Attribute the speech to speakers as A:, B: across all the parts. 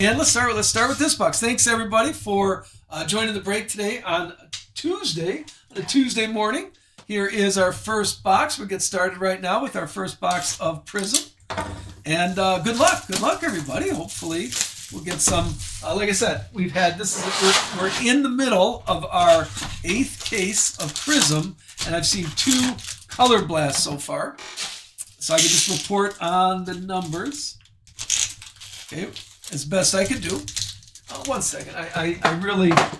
A: And let's start with this box. Thanks everybody for joining the break today on a Tuesday morning. Here is our first box. We'll get started right now with our first box of Prizm. And good luck everybody. Hopefully we'll get some. Like I said, we're in the middle of our 8th case of Prizm, and I've seen 2 Colorblasts so far. So I can just report on the numbers. Okay. As best I could do. 1 second. I really got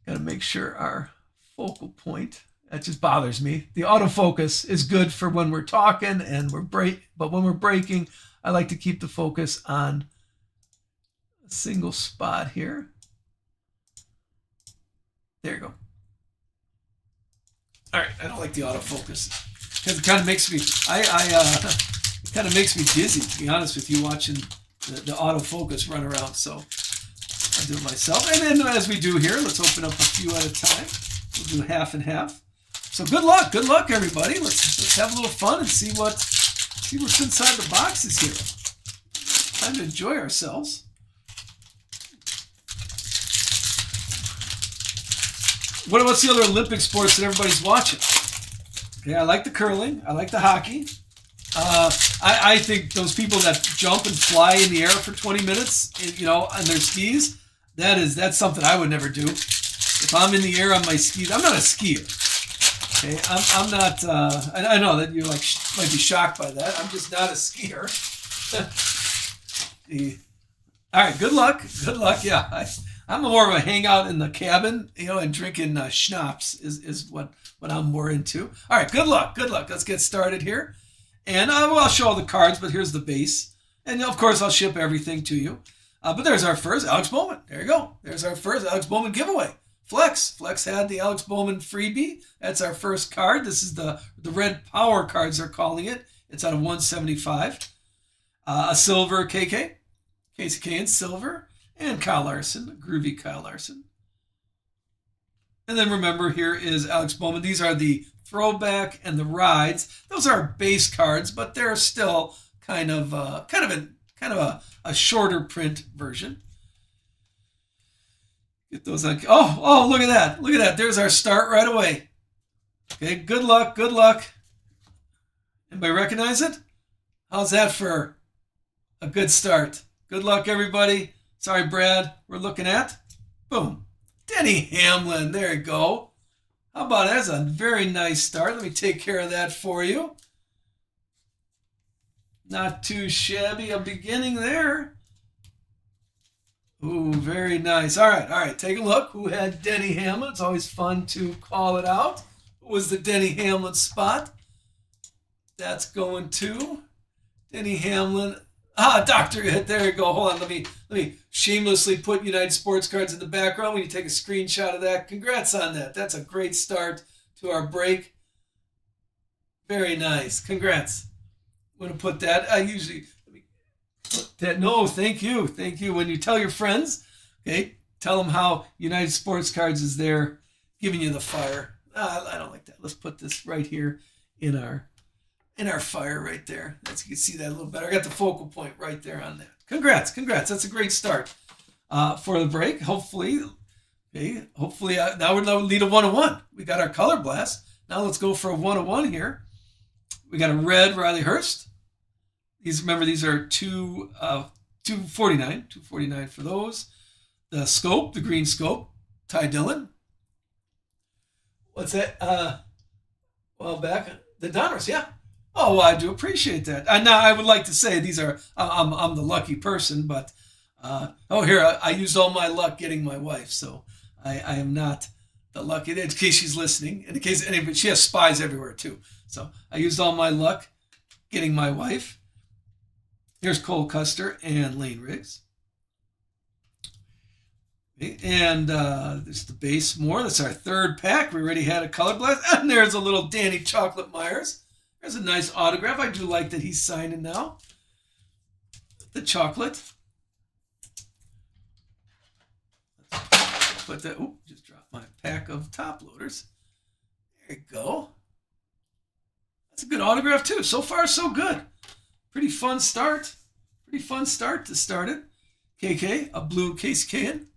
A: to make sure our focal point. That just bothers me. The autofocus is good for when we're talking and but when we're breaking, I like to keep the focus on a single spot here. There you go. All right. I don't like the autofocus because it kind of makes me. It kind of makes me dizzy, to be honest with you, watching the autofocus run around. So I do it myself. And then as we do here, let's open up a few at a time. We'll do half and half. So good luck everybody. Let's have a little fun and see what's inside the boxes here. Time to enjoy ourselves. What's the other Olympic sports that everybody's watching? Okay, I like the curling. I like the hockey. I think those people that jump and fly in the air for 20 minutes, on their skis, that's something I would never do. If I'm in the air on my skis, I'm not a skier. Okay, I'm not. I know that you might be shocked by that. I'm just not a skier. All right, good luck. Yeah, I'm more of a hangout in the cabin, and drinking schnapps is what I'm more into. All right, good luck. Let's get started here. And I'll show all the cards, but here's the base. And of course, I'll ship everything to you. But there's our first Alex Bowman. There you go. There's our first Alex Bowman giveaway. Flex had the Alex Bowman freebie. That's our first card. This is the red power cards, they're calling it. It's out of 175. A silver KK. Casey K in silver. And Kyle Larson, a groovy Kyle Larson. And then remember, here is Alex Bowman. These are the throwback and the rides. Those are base cards, but they're still kind of a shorter print version. Get those on. Oh, look at that. There's our start right away. Okay, good luck. Anybody recognize it? How's that for a good start? Good luck, everybody. Sorry, Brad. We're looking at, boom, Denny Hamlin. There you go. How about that? That's a very nice start. Let me take care of that for you. Not too shabby a beginning there. Ooh, very nice. All right. Take a look. Who had Denny Hamlin? It's always fun to call it out. What was the Denny Hamlin spot? That's going to Denny Hamlin. Dr. There you go. Hold on. Let me shamelessly put United Sports Cards in the background when you take a screenshot of that. Congrats on that. That's a great start to our break. Very nice. Congrats. I'm going to put that. I usually put that. No, thank you. When you tell your friends, okay, tell them how United Sports Cards is there giving you the fire. I don't like that. Let's put this right here in our fire right there. That's, you can see that a little better. I got the focal point right there on that. Congrats. That's a great start for the break. Hopefully, now we're going to lead a 101. We got our Colorblast. Now let's go for a 101 here. We got a red Riley Hurst. These are 249. 249 for those. The scope, the green scope, Ty Dillon. What's that? Well, back the Donruss, yeah. Oh, well, I do appreciate that. Now, I would like to say these are, I'm the lucky person, but, here, I used all my luck getting my wife, so I am not the lucky, in case she's listening, she has spies everywhere, too. So I used all my luck getting my wife. Here's Cole Custer and Lane Riggs. Okay, and there's the base more. That's our third pack. We already had a Color Blast. And there's a little Danny Chocolate Myers. There's a nice autograph. I do like that he's signing now. The chocolate. Let's put that. Oop, just dropped my pack of top loaders. There you go. That's a good autograph too. So far, so good. Pretty fun start. To start it. KK, a blue Case Kane.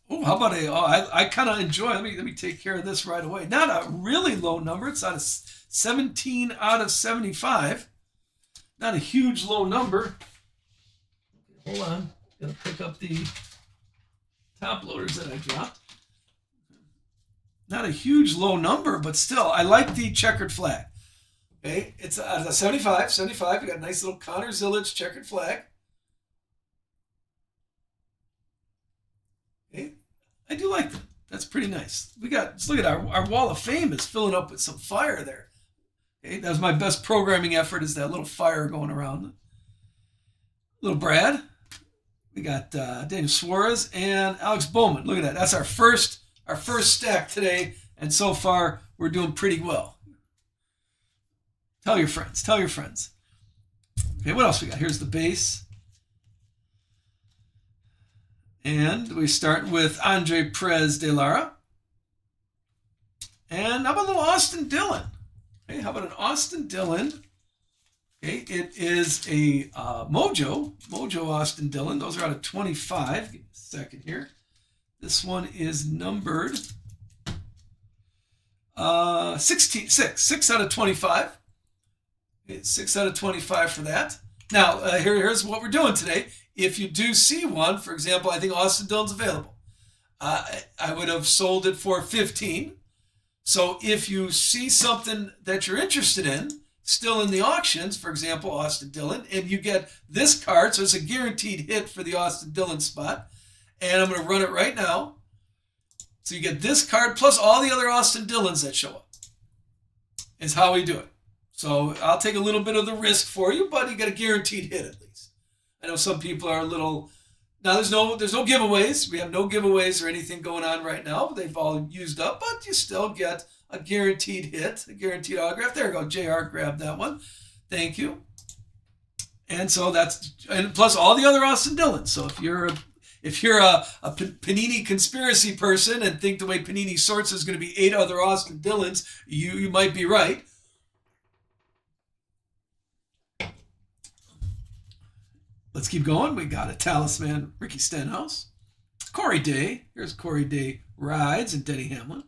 A: Oh, how about I kind of enjoy, let me take care of this right away. Not a really low number. It's out of 17 out of 75. Not a huge low number. Hold on. Gonna pick up the top loaders that I dropped. Not a huge low number, but still, I like the checkered flag. Okay, it's a 75. You got a nice little Connor Zillage checkered flag. Okay, I do like that. That's pretty nice. We got, let's look at our wall of fame is filling up with some fire there. Okay, that was my best programming effort, is that little fire going around. Little Brad. We got Daniel Suarez and Alex Bowman. Look at that. That's our first stack today, and so far we're doing pretty well. Tell your friends. Tell your friends. Okay, what else we got? Here's the base. And we start with Andre Perez de Lara. And how about a little Austin Dillon? Okay, how about an Austin Dillon? Okay, it is a Mojo Austin Dillon. Those are out of 25. Give me a second here. This one is numbered 6 out of 25. Okay, 6 out of 25 for that. Now, here's what we're doing today. If you do see one, for example, I think Austin Dillon's available. I would have sold it for 15. So if you see something that you're interested in, still in the auctions, for example, Austin Dillon, and you get this card, so it's a guaranteed hit for the Austin Dillon spot, and I'm going to run it right now. So you get this card plus all the other Austin Dillons that show up, is how we do it. So I'll take a little bit of the risk for you, but you get a guaranteed hit at least. I know some people are a little... Now, there's no giveaways. We have no giveaways or anything going on right now. They've all used up, but you still get a guaranteed hit, a guaranteed autograph. There we go. JR grabbed that one. Thank you. And so and plus all the other Austin Dillons. So if you're a Panini conspiracy person and think the way Panini sorts is going to be 8 other Austin Dillons, you might be right. Let's keep going. We got a talisman, Ricky Stenhouse. Corey Day. Here's Corey Day rides and Denny Hamlin.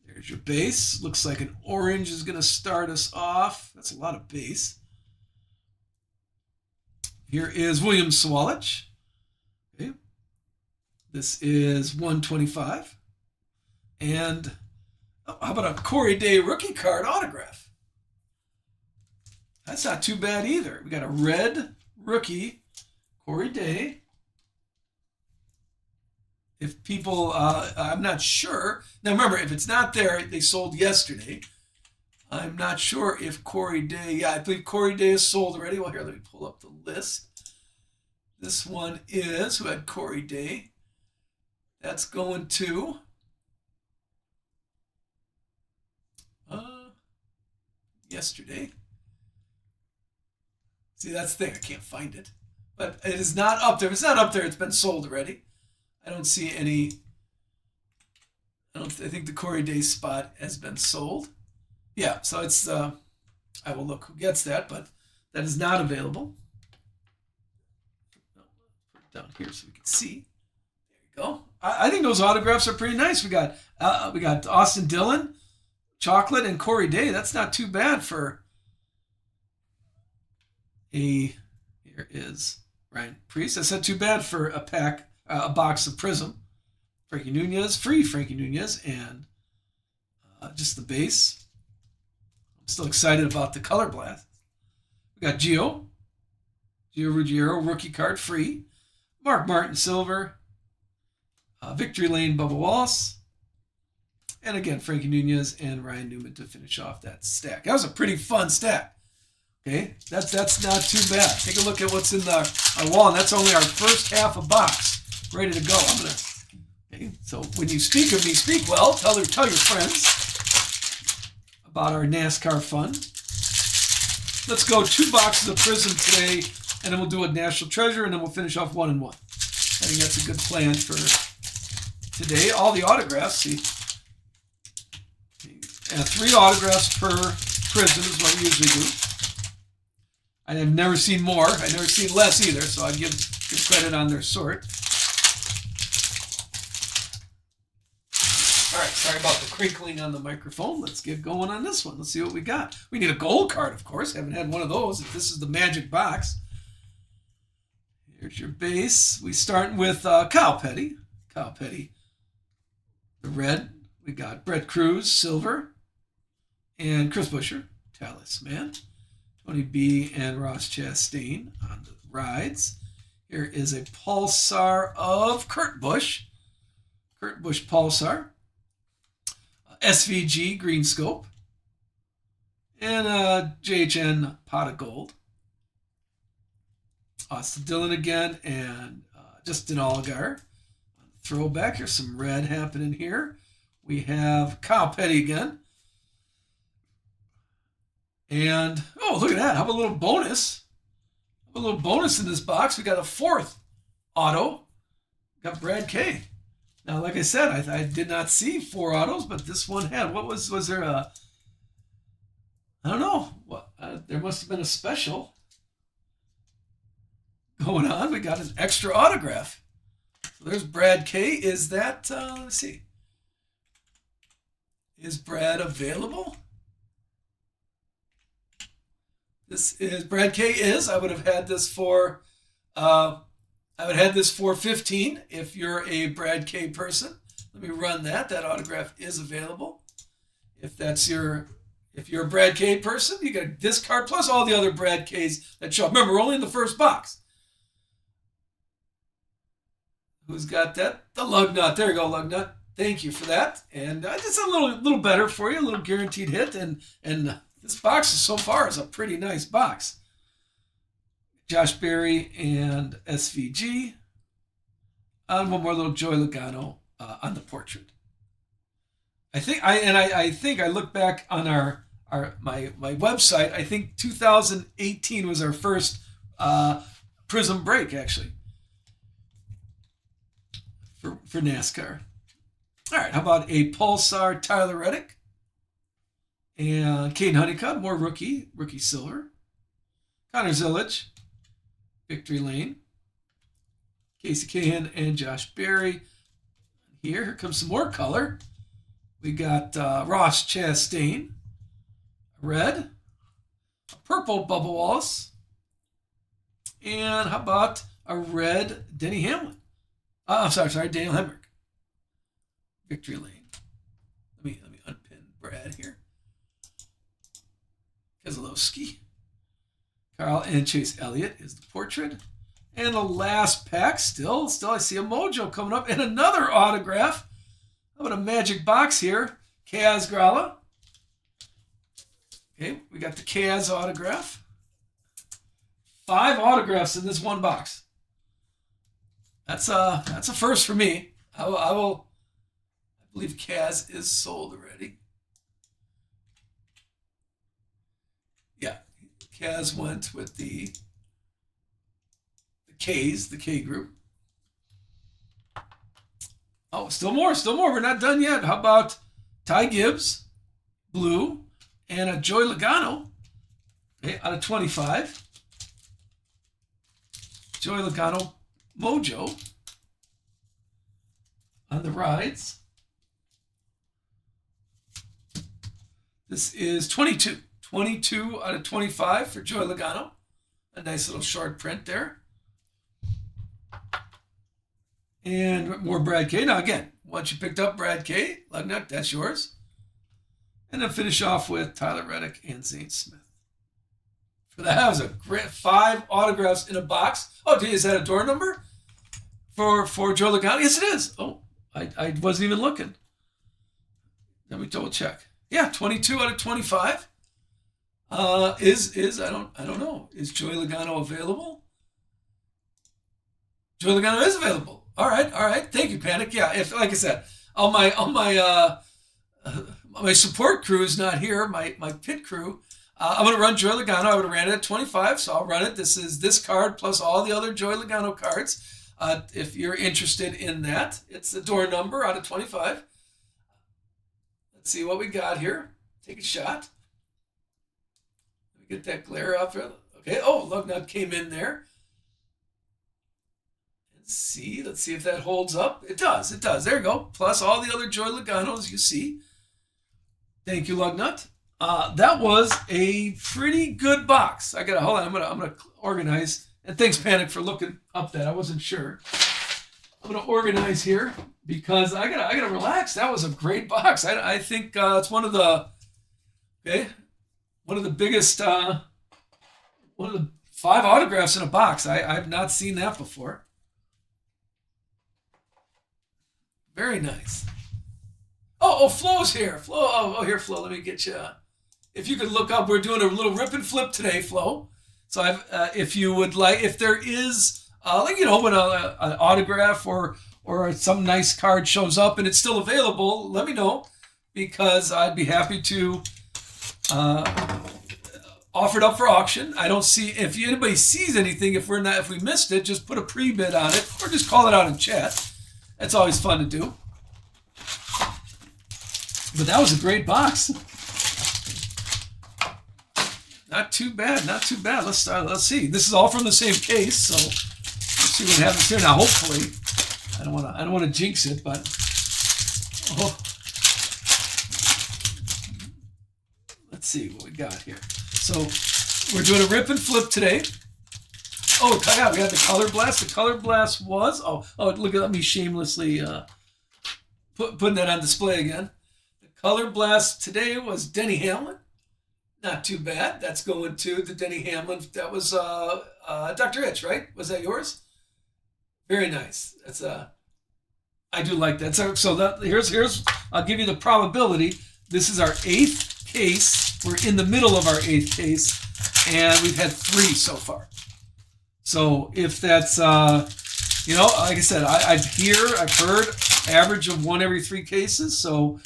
A: There's your base. Looks like an orange is going to start us off. That's a lot of base. Here is William Sawalich. Okay. This is 125. And how about a Corey Day rookie card autograph? That's not too bad either. We got a red rookie, Corey Day. If people, I'm not sure. Now remember, if it's not there, they sold yesterday. I'm not sure if Corey Day, yeah, I believe Corey Day is sold already. Well, here, let me pull up the list. This one is, who had Corey Day? That's going to yesterday. See, that's the thing. I can't find it. But it is not up there. If it's not up there, it's been sold already. I don't see any. I think the Corey Day spot has been sold. Yeah, so it's, I will look who gets that, but that is not available. Put it down here so we can see. There you go. I think those autographs are pretty nice. We got Austin Dillon, Chocolate, and Corey Day. That's not too bad for here is Ryan Priest. That's not too bad for a box of Prizm. Frankie Nunez, free Frankie Nunez, and just the base. I'm still excited about the Colorblasts. We got Gio Ruggiero, rookie card, free. Mark Martin, silver. Victory Lane, Bubba Wallace. And again, Frankie Nunez and Ryan Newman to finish off that stack. That was a pretty fun stack. Okay, that's not too bad. Take a look at what's in our wall, and that's only our first half a box ready to go. Okay, so when you speak of me, speak well. Tell your friends about our NASCAR fun. Let's go 2 boxes of Prizm today, and then we'll do a National Treasure, and then we'll finish off 1 and 1. I think that's a good plan for today. All the autographs, see, 3 autographs per Prizm is what we usually do. I have never seen more. I've never seen less either, so I give credit on their sort. All right, sorry about the crinkling on the microphone. Let's get going on this one. Let's see what we got. We need a gold card, of course. Haven't had one of those. If this is the magic box. Here's your base. We start with Kyle Petty. Kyle Petty. The red. We got Brett Cruz, silver. And Chris Buescher, talisman. Tony B and Ross Chastain on the rides. Here is a Pulsar of Kurt Busch. Kurt Busch Pulsar. SVG Green Scope. And a JHN Pot of Gold. Austin Dillon again, and Justin Allgaier. Throwback. Here's some red happening here. We have Kyle Petty again. And, oh, look at that. How about a little bonus? A little bonus in this box. We got a fourth auto. Got Brad K. Now, like I said, I did not see 4 autos, but this one had. What was there a, I don't know. What there must have been a special going on. We got an extra autograph. So there's Brad K. Is that, let's see. Is Brad available? This is, Brad K is. I would have had this for, I would have had this for 15 if you're a Brad K person. Let me run that. That autograph is available. If you're a Brad K person, you got this card plus all the other Brad Ks that show up. Remember, we're only in the first box. Who's got that? The lug nut. There you go, lug nut. Thank you for that. And it's a little better for you, a little guaranteed hit. And this box so far is a pretty nice box. Josh Berry and SVG. And one more little Joey Logano on the portrait. I think I look back on my website. I think 2018 was our first Prizm break, actually. For NASCAR. All right, how about a Pulsar Tyler Reddick and Caden Honeycutt, more rookie silver. Connor Zilic, Victory Lane. Casey Cahan and Josh Berry. Here comes some more color. We got Ross Chastain, red, a purple Bubba Wallace, and how about a red Denny Hamlin? I'm sorry, Daniel Hemrick. Victory Lane. Let me unpin Brad here. Keselowski. Carl and Chase Elliott is the portrait. And the last pack, still I see a Mojo coming up. And another autograph. How about a magic box here? Kaz Grala. Okay, we got the Kaz autograph. 5 autographs in this one box. That's a first for me. I believe Kaz is sold already. Yeah, Kaz went with the K's, the K group. Oh, still more. We're not done yet. How about Ty Gibbs, blue, and a Joey Logano, okay, out of 25. Joey Logano Mojo on the rides. This is 22. 22 out of 25 for Joey Logano. A nice little short print there. And more Brad K. Now again, once you picked up Brad K, Lugnut, that's yours. And then finish off with Tyler Reddick and Zane Smith. For that was a great 5 autographs in a box. Oh, is that a door number for Joe Logano? Yes, it is. Oh, I wasn't even looking. Let me double check. Yeah, 22 out of 25. Is I don't know. Is Joey Logano available? Joey Logano is available. All right. Thank you, Panic. Yeah, if like I said, all my support crew is not here. My pit crew. I'm going to run Joey Logano. I would have ran it at 25, so I'll run it. This is this card plus all the other Joey Logano cards. If you're interested in that, it's the door number out of 25. Let's see what we got here. Take a shot. Let me get that glare out there. Okay. Oh, Lugnut came in there. Let's see if that holds up. It does. It does. There you go. Plus all the other Joey Logano's you see. Thank you, Lugnut. That was a pretty good box. I gotta hold on. I'm gonna organize. And thanks, Panic, for looking up that. I wasn't sure. I'm gonna organize here because I gotta relax. That was a great box. I think it's one of the biggest one of the 5 autographs in a box. I've not seen that before. Very nice. Oh, Flo's here. Flo, oh, here, Flo. Let me get you. If you could look up, we're doing a little rip and flip today, Flo. So if you would like, if there is, when an autograph or some nice card shows up and it's still available, let me know because I'd be happy to offer it up for auction. I don't see if anybody sees anything. If we missed it, just put a pre-bid on it or just call it out in chat. That's always fun to do. But that was a great box. Not too bad, not too bad. Let's start. Let's see. This is all from the same case, so let's see what happens here. Now, hopefully, I don't want to jinx it, but let's see what we got here. So we're doing a rip and flip today. Oh, yeah, we got the Colorblasts. The Colorblasts was look at me shamelessly putting that on display again. The Colorblasts today was Denny Hamlin. Not too bad. That's going to the Denny Hamlin. That was Dr. Itch, right? Was that yours? Very nice. That's I do like that. So that here's I'll give you the probability. This is our 8th case. We're in the middle of our 8th case, and we've had 3 so far. So if that's like I said, I've heard average of 1 every 3 cases. So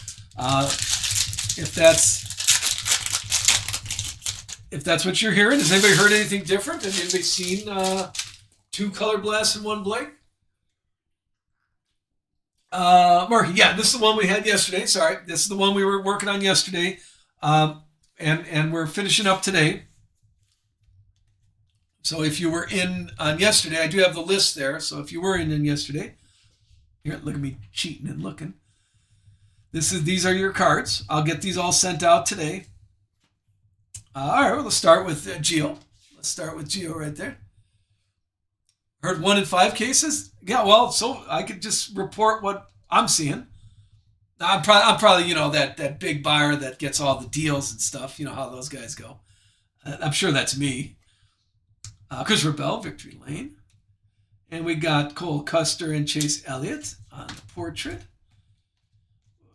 A: if that's what you're hearing, has anybody heard anything different? Has anybody seen 2 Colorblasts and 1 Blake? Marky, yeah, this is the one we had yesterday. Sorry, this is the one we were working on yesterday, and we're finishing up today. So if you were in on yesterday, I do have the list there. So if you were in yesterday, here, look at me cheating and looking. These are your cards. I'll get these all sent out today. All right, well, let's start with Gio. Let's start with Gio right there. Heard 1 in 5 cases? Yeah, well, so I could just report what I'm seeing. I'm probably that big buyer that gets all the deals and stuff. You know how those guys go. I'm sure that's me. Chris Rebel, Victory Lane. And we got Cole Custer and Chase Elliott on the portrait.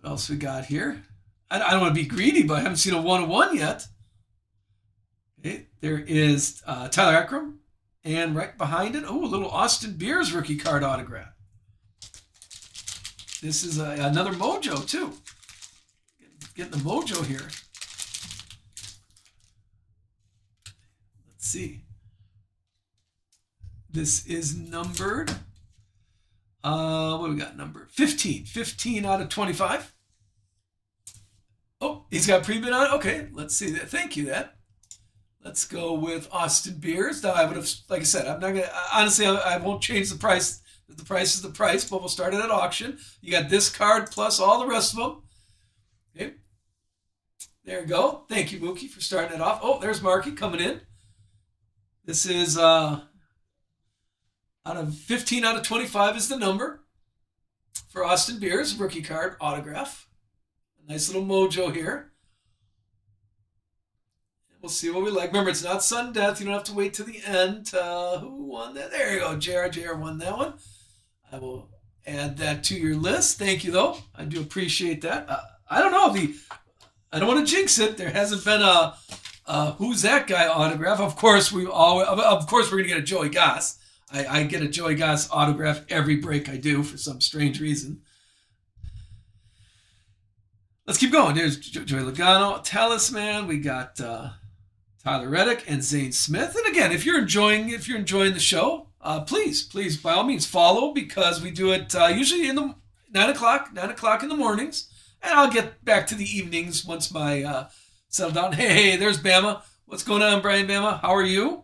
A: What else we got here? I don't want to be greedy, but I haven't seen a 1-1 yet. Okay, there is Tyler Eckram. And right behind it, a little Austin Beers rookie card autograph. This is another Mojo, too. Getting the Mojo here. Let's see. This is numbered. What do we got? Number 15. 15 out of 25. Oh, he's got pre-bid on it? Okay, let's see that. Thank you, that. Let's go with Austin Beers. Now, I would have, like I said, I'm not going to, honestly, I won't change the price. The price is the price, but we'll start it at auction. You got this card plus all the rest of them. Okay. There you go. Thank you, Mookie, for starting it off. Oh, there's Marky coming in. This is out of 15 out of 25 is the number for Austin Beers, rookie card autograph. A nice little Mojo here. We'll see what we like. Remember, it's not sudden death. You don't have to wait to the end. Who won that? There you go. JR won that one. I will add that to your list. Thank you, though. I do appreciate that. I don't know I don't want to jinx it. There hasn't been a who's that guy autograph. Of course, we're gonna get a Joey Goss. I get a Joey Goss autograph every break I do for some strange reason. Let's keep going. There's Joey Logano, Talisman. We got Tyler Reddick and Zane Smith. And again, if you're enjoying the show, please, by all means, follow because we do it usually in the 9 o'clock in the mornings, and I'll get back to the evenings once my settle down. Hey, there's Bama. What's going on, Brian Bama? How are you?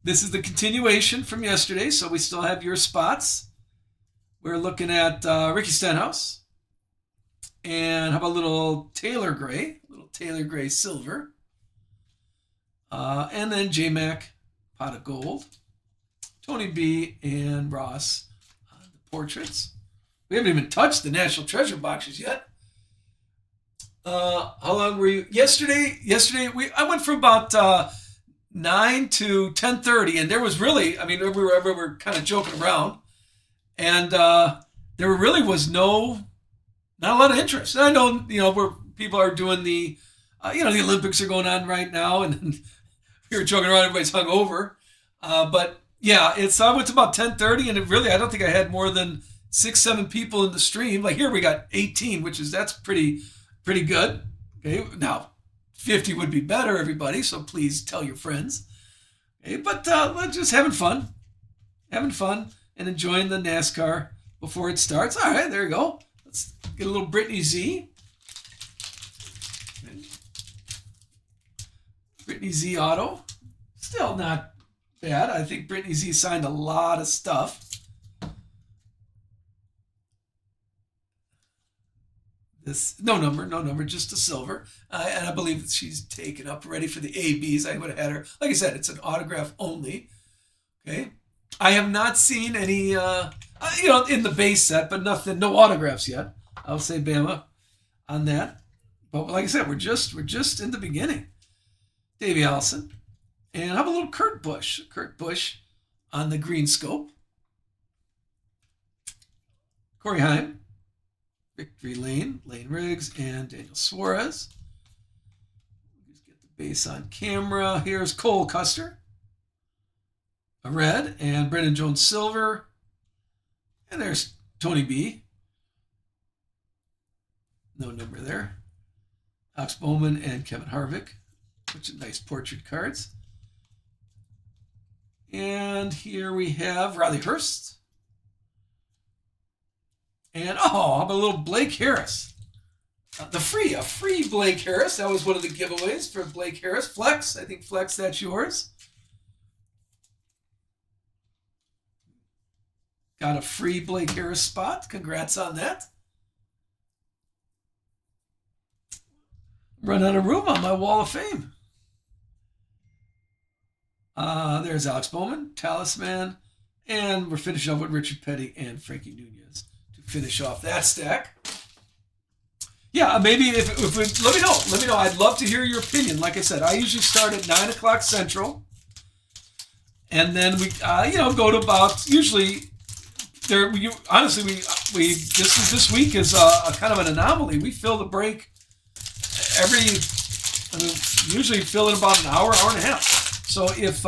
A: This is the continuation from yesterday, so we still have your spots. We're looking at Ricky Stenhouse. And how about a little Taylor Gray silver. And then J-Mac, pot of gold. Tony B and Ross, the portraits. We haven't even touched the National Treasure boxes yet. How long were you? Yesterday, I went from about 9 to 10:30, and there was really, I mean, we were kind of joking around, and there really was not a lot of interest. And I know, where people are doing the Olympics are going on right now, and we were joking around, everybody's hungover. But yeah, I went to about 10:30, and I don't think I had more than 6-7 people in the stream. Like here we got 18, that's pretty good. Okay, now 50 would be better, everybody. So please tell your friends. Okay, but we're just having fun and enjoying the NASCAR before it starts. All right, there you go. Let's get a little Brittany Z. Okay. Brittany Z auto, still not bad. I think Brittany Z signed a lot of stuff. This no number, just a silver, and I believe that she's taken up ready for the ABs. I would have had her. Like I said, it's an autograph only. Okay, I have not seen any, in the base set, but no autographs yet. I'll say Bama on that. But like I said, we're just in the beginning. Davey Allison, and how about a little Kurt Busch? Kurt Busch on the green scope. Corey Heim. Victory Lane, Lane Riggs, and Daniel Suarez. Just get the base on camera. Here's Cole Custer, a red, and Brendan Jones silver. And there's Tony B. No number there. Alex Bowman and Kevin Harvick, which are nice portrait cards. And here we have Riley Hurst. And how about a little Blake Harris? A free Blake Harris. That was one of the giveaways for Blake Harris. Flex, I think Flex, that's yours. Got a free Blake Harris spot. Congrats on that. Run out of room on my wall of fame. There's Alex Bowman, Talisman, and we're finishing up with Richard Petty and Frankie Nunez. Finish off that stack. Yeah, maybe if let me know. I'd love to hear your opinion. Like I said, I usually start at 9 o'clock Central, and then we go to about usually there. This week is a kind of an anomaly. We fill the break usually fill in about an hour and a half. So if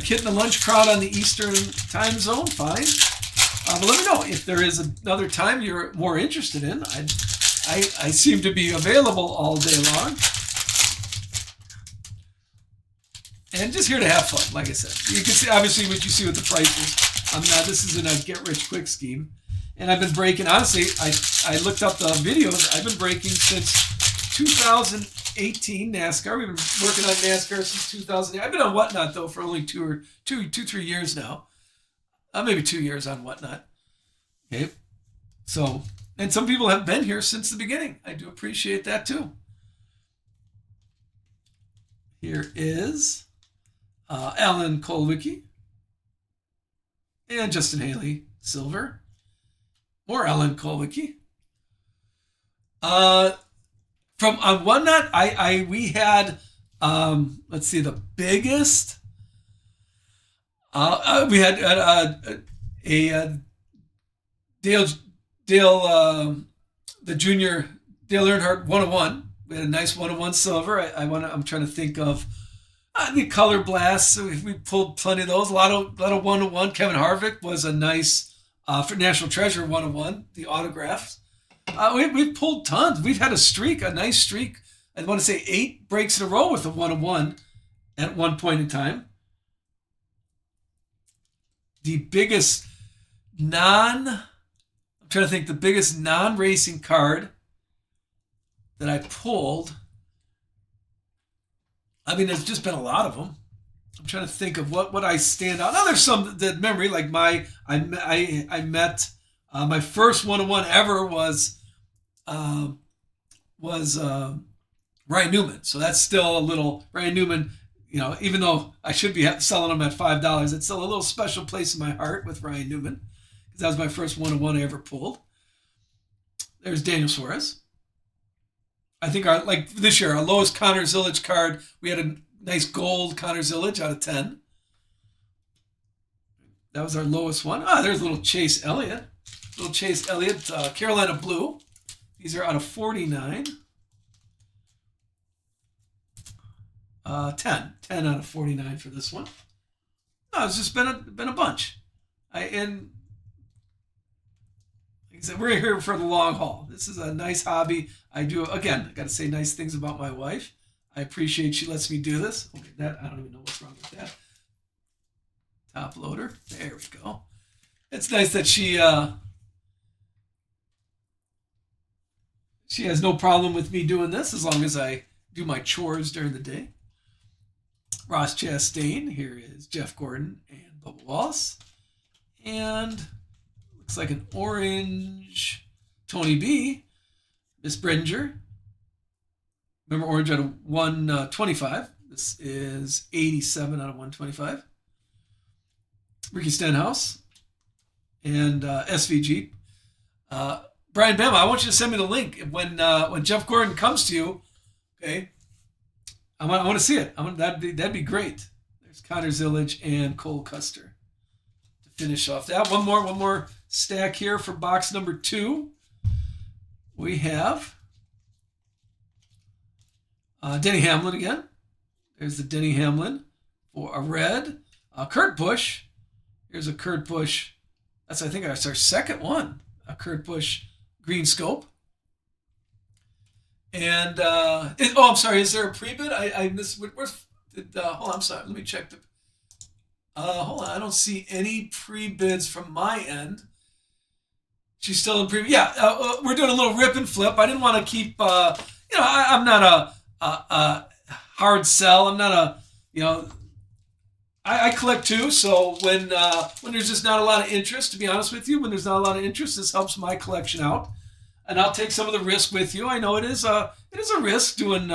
A: hitting the lunch crowd on the Eastern time zone, fine. But let me know if there is another time you're more interested in. I seem to be available all day long. And just here to have fun, like I said. You can see, obviously, what you see with the prices. This isn't a get-rich-quick scheme. And I've been breaking, honestly, I looked up the videos. I've been breaking since 2018 NASCAR. We've been working on NASCAR since 2008. I've been on Whatnot, though, for only 3 years now. Maybe 2 years on Whatnot. Okay. So, and some people have been here since the beginning. I do appreciate that too. Here is Alan Kolwicki and Justin Haley, silver. More Alan Kolwicki. From on Whatnot, we had let's see, the biggest. We had a Dale the junior Dale Earnhardt 101. We had a nice 101 silver. I'm trying to think of the Colorblasts. We pulled plenty of those. A lot of 101. Kevin Harvick was a nice for National Treasure 101. The autographs. We've pulled tons. We've had a nice streak. I want to say 8 breaks in a row with a 101 at one point in time. The biggest the biggest non-racing card that I pulled. I mean, there's just been a lot of them, I'm trying to think of what I stand out. Now there's some that memory, like I met my first one-on-one ever was Ryan Newman. So that's still a little Ryan Newman. You know, even though I should be selling them at $5, it's still a little special place in my heart with Ryan Newman because that was my first one-on-one I ever pulled. There's Daniel Suarez. I think like this year, our lowest Connor Zillage card, we had a nice gold Connor Zillage out of 10. That was our lowest one. There's a little Chase Elliott. Carolina Blue. These are out of 49. 10 out of 49 for this one. No, it's just been a bunch. And like I said, we're here for the long haul. This is a nice hobby. I got to say nice things about my wife. I appreciate she lets me do this. Okay, I don't even know what's wrong with that. Top loader. There we go. It's nice that she has no problem with me doing this as long as I do my chores during the day. Ross Chastain. Here is Jeff Gordon and Bubba Wallace. And looks like an orange Tony B. Miss Brendinger. Remember orange out of 125. This is 87 out of 125. Ricky Stenhouse and SVG. Brian Bama, I want you to send me the link when Jeff Gordon comes to you. Okay, I want to see it. That'd be great. There's Connor Zillage and Cole Custer to finish off that. One more stack here for box number 2. We have Denny Hamlin again. There's the Denny Hamlin for a red. Kurt Busch. Here's a Kurt Busch. I think that's our second one. A Kurt Busch green scope. And I'm sorry. Is there a pre-bid? I missed. Hold on. I'm sorry. Let me check the. Hold on. I don't see any pre-bids from my end. She's still in pre-bid. Yeah. We're doing a little rip and flip. I didn't want to keep. I'm not a hard sell. I'm not a. I collect too. So when there's just not a lot of interest, to be honest with you, when there's not a lot of interest, this helps my collection out. And I'll take some of the risk with you. I know it is a risk doing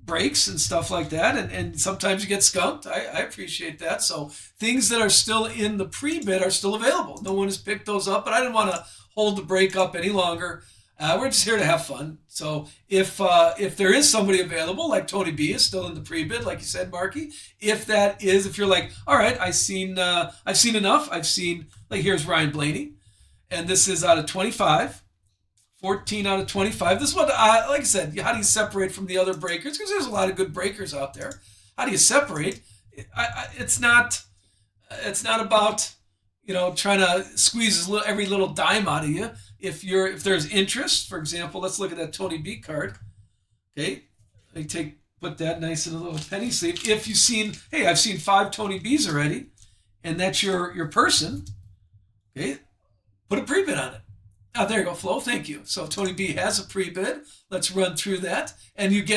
A: breaks and stuff like that, and sometimes you get skunked. I appreciate that. So things that are still in the pre-bid are still available. No one has picked those up, but I didn't want to hold the break up any longer. We're just here to have fun. So if there is somebody available, like Tony B is still in the pre-bid, like you said, Marky. If you're like, all right, I've seen enough. Like here's Ryan Blaney, and this is out of 25. 14 out of 25. This is what, like I said, how do you separate from the other breakers? Because there's a lot of good breakers out there. How do you separate? It's not about trying to squeeze every little dime out of you. If there's interest, for example, let's look at that Tony B card. Okay, put that nice in a little penny sleeve. If you've seen, hey, I've seen 5 Tony B's already, and that's your person. Okay, put a pre-bid on it. There you go, Flo. Thank you. So Tony B has a pre-bid. Let's run through that, and you've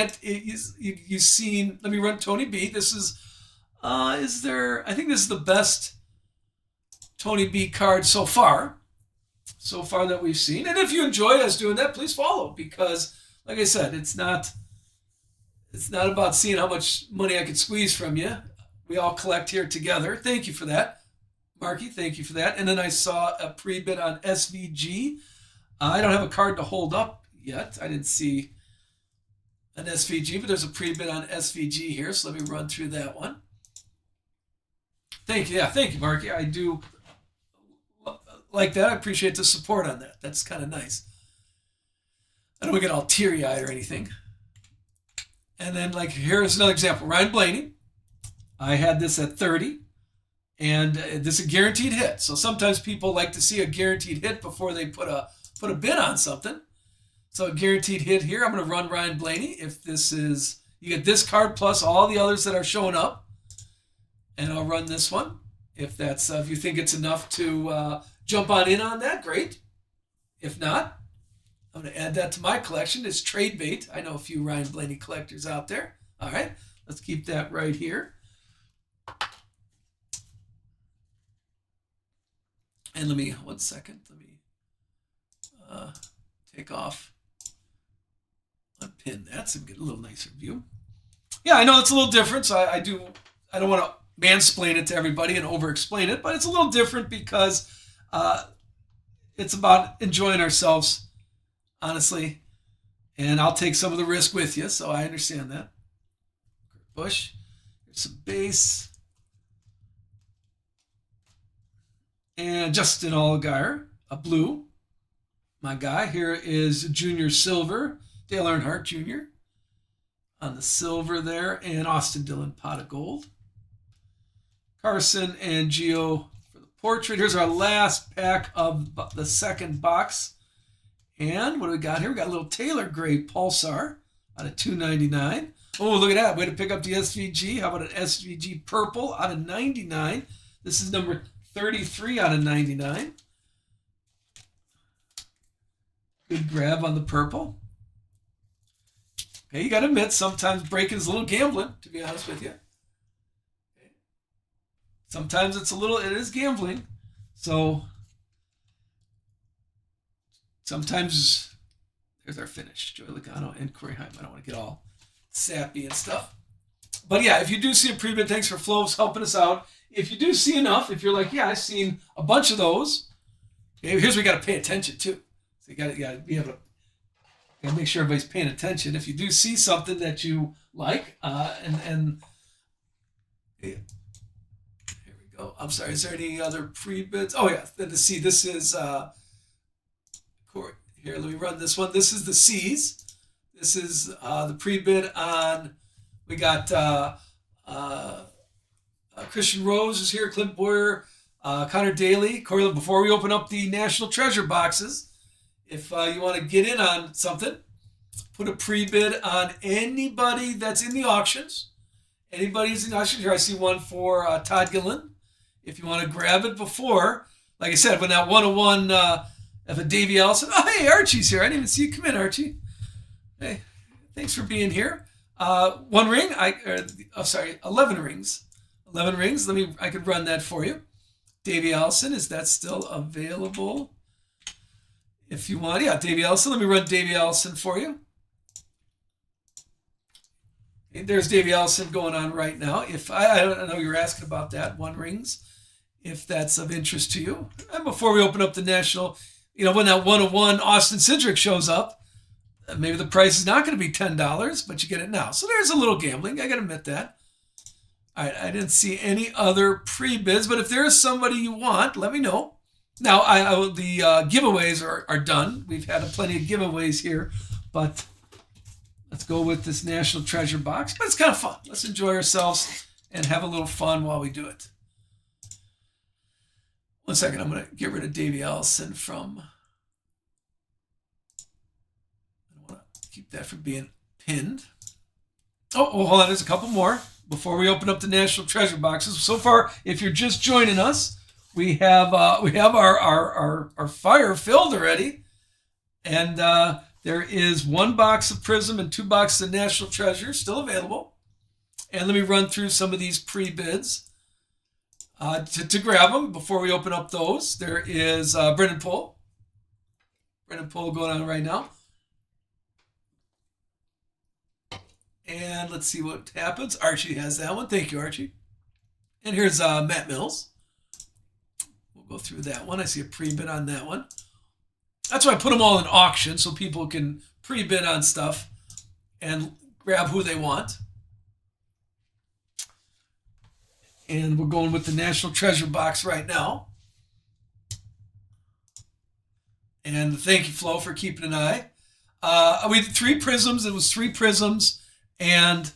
A: seen. Let me run Tony B. This is, I think this is the best Tony B card so far that we've seen. And if you enjoy us doing that, please follow, because, like I said, it's not about seeing how much money I can squeeze from you. We all collect here together. Thank you for that. Marky, thank you for that. And then I saw a pre-bid on SVG. I don't have a card to hold up yet. I didn't see an SVG, but there's a pre-bid on SVG here, so let me run through that one. Thank you. Yeah, thank you, Marky. I do like that. I appreciate the support on that. That's kind of nice. I don't get all teary-eyed or anything. And then, like, here's another example. Ryan Blaney. I had this at 30. And this is a guaranteed hit. So sometimes people like to see a guaranteed hit before they put a bid on something. So a guaranteed hit here. I'm going to run Ryan Blaney. If this is, you get this card plus all the others that are showing up. And I'll run this one. If you think it's enough to jump in on that, great. If not, I'm going to add that to my collection. It's trade bait. I know a few Ryan Blaney collectors out there. All right, let's keep that right here. And let me, 1 second, let me take off, unpin that so we get a little nicer view. Yeah, I know it's a little different, so I don't want to mansplain it to everybody and over-explain it, but it's a little different because it's about enjoying ourselves, honestly, and I'll take some of the risk with you, so I understand that. Bush, here's some base. And Justin Allgaier, a blue, my guy. Here is Junior Silver, Dale Earnhardt Jr. on the silver there, and Austin Dillon, pot of gold. Carson and Gio for the portrait. Here's our last pack of the second box. And what do we got here? We got a little Taylor Gray Pulsar out of $2.99. Oh, look at that. Way to pick up the SVG. How about an SVG Purple out of $99? This is number 33 out of 99. Good grab on the purple. Okay, you got to admit, sometimes breaking is a little gambling, to be honest with you. Okay. Sometimes it is gambling. So sometimes there's our finish. Joey Logano and Corey Heim. I don't want to get all sappy and stuff. But yeah, if you do see a pre-bid, thanks for Flo's helping us out. If you do see enough, if you're like, yeah, I've seen a bunch of those, okay, here's where we got to pay attention too. So you got to be able to make sure everybody's paying attention. If you do see something that you like, and yeah. Here we go. I'm sorry. Is there any other pre-bids? Oh yeah, then to see this is Corey. Here, let me run this one. This is the C's. This is the pre-bid on. We got. Christian Rose is here, Clint Boyer, Connor Daly, Corey. Before we open up the National Treasure boxes, if you want to get in on something, put a pre-bid on anybody that's in the auctions. Anybody's in the auctions. Here I see one for Todd Gillen. If you want to grab it before, like I said, when that 101 of a Davey Allison. Oh, hey, Archie's here. I didn't even see you come in, Archie. Hey, thanks for being here. 1 ring. 11 rings. 11 rings. I could run that for you. Davey Allison, is that still available? If you want, yeah, Davey Allison. Let me run Davey Allison for you. Okay, there's Davey Allison going on right now. If I don't know, you were asking about that 1 rings, if that's of interest to you. And before we open up the national, when that 101 Austin Cindric shows up, maybe the price is not going to be $10, but you get it now. So there's a little gambling. I got to admit that. All right, I didn't see any other pre-bids, but if there is somebody you want, let me know. Now, the giveaways are done. We've had plenty of giveaways here, but let's go with this National Treasure box. But it's kind of fun. Let's enjoy ourselves and have a little fun while we do it. 1 second, I'm going to get rid of Davey Allison from... I don't want to keep that from being pinned. Oh, hold on, there's a couple more before we open up the National Treasure boxes. So far, if you're just joining us, we have our fire filled already, and there is 1 box of Prizm and 2 boxes of National Treasure still available. And let me run through some of these pre-bids to grab them before we open up those. There is Brendan Pohl going on right now. And let's see what happens. Archie has that one. Thank you, Archie. And here's Matt Mills. We'll go through that one. I see a pre-bid on that one. That's why I put them all in auction so people can pre-bid on stuff and grab who they want. And we're going with the National Treasure box right now. And thank you, Flo, for keeping an eye. We did 3 Prizms. It was 3 Prizms and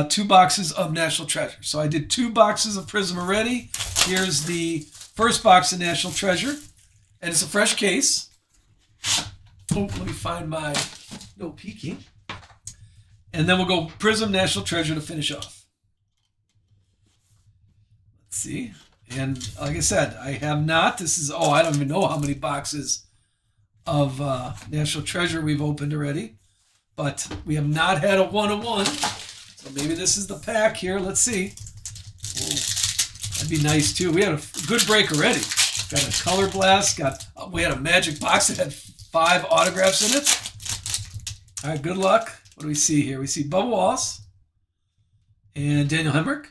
A: 2 boxes of National Treasure. So I did 2 boxes of Prizm already. Here's the first box of National Treasure. And it's a fresh case. Oh, let me find my no peeking. And then we'll go Prizm, National Treasure to finish off. Let's see. And like I said, I have not. I don't even know how many boxes of National Treasure we've opened already. But we have not had a 101. So maybe this is the pack here. Let's see. Oh, that'd be nice too. We had a good break already. Got a Colorblasts. We had a magic box that had 5 autographs in it. All right, good luck. What do we see here? We see Bubba Wallace and Daniel Hemrick.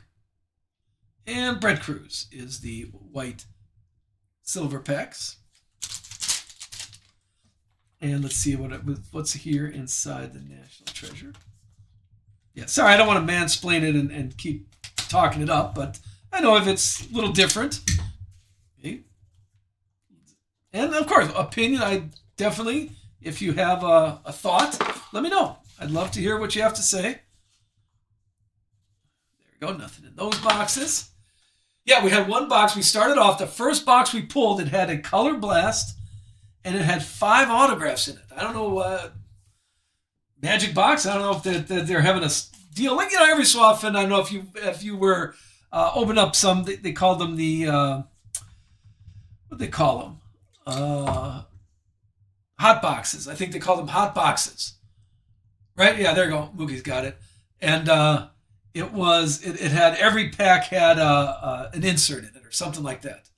A: And Brett Cruz is the white silver packs. And let's see what's here inside the National Treasure. Yeah, sorry, I don't want to mansplain it and keep talking it up, but I know if it's a little different. Okay. And of course, opinion, I definitely, if you have a thought, let me know. I'd love to hear what you have to say. There we go, nothing in those boxes. Yeah, we had one box. We started off, the first box we pulled, it had a Color Blast, and it had 5 autographs in it. I don't know, magic box. I don't know if they're having a deal. Like, every so often, I don't know if you were open up some, they call them the, what they call them? Hot boxes. I think they call them hot boxes. Right? Yeah, there you go. Mookie's got it. And it had, every pack had an insert in it or something like that.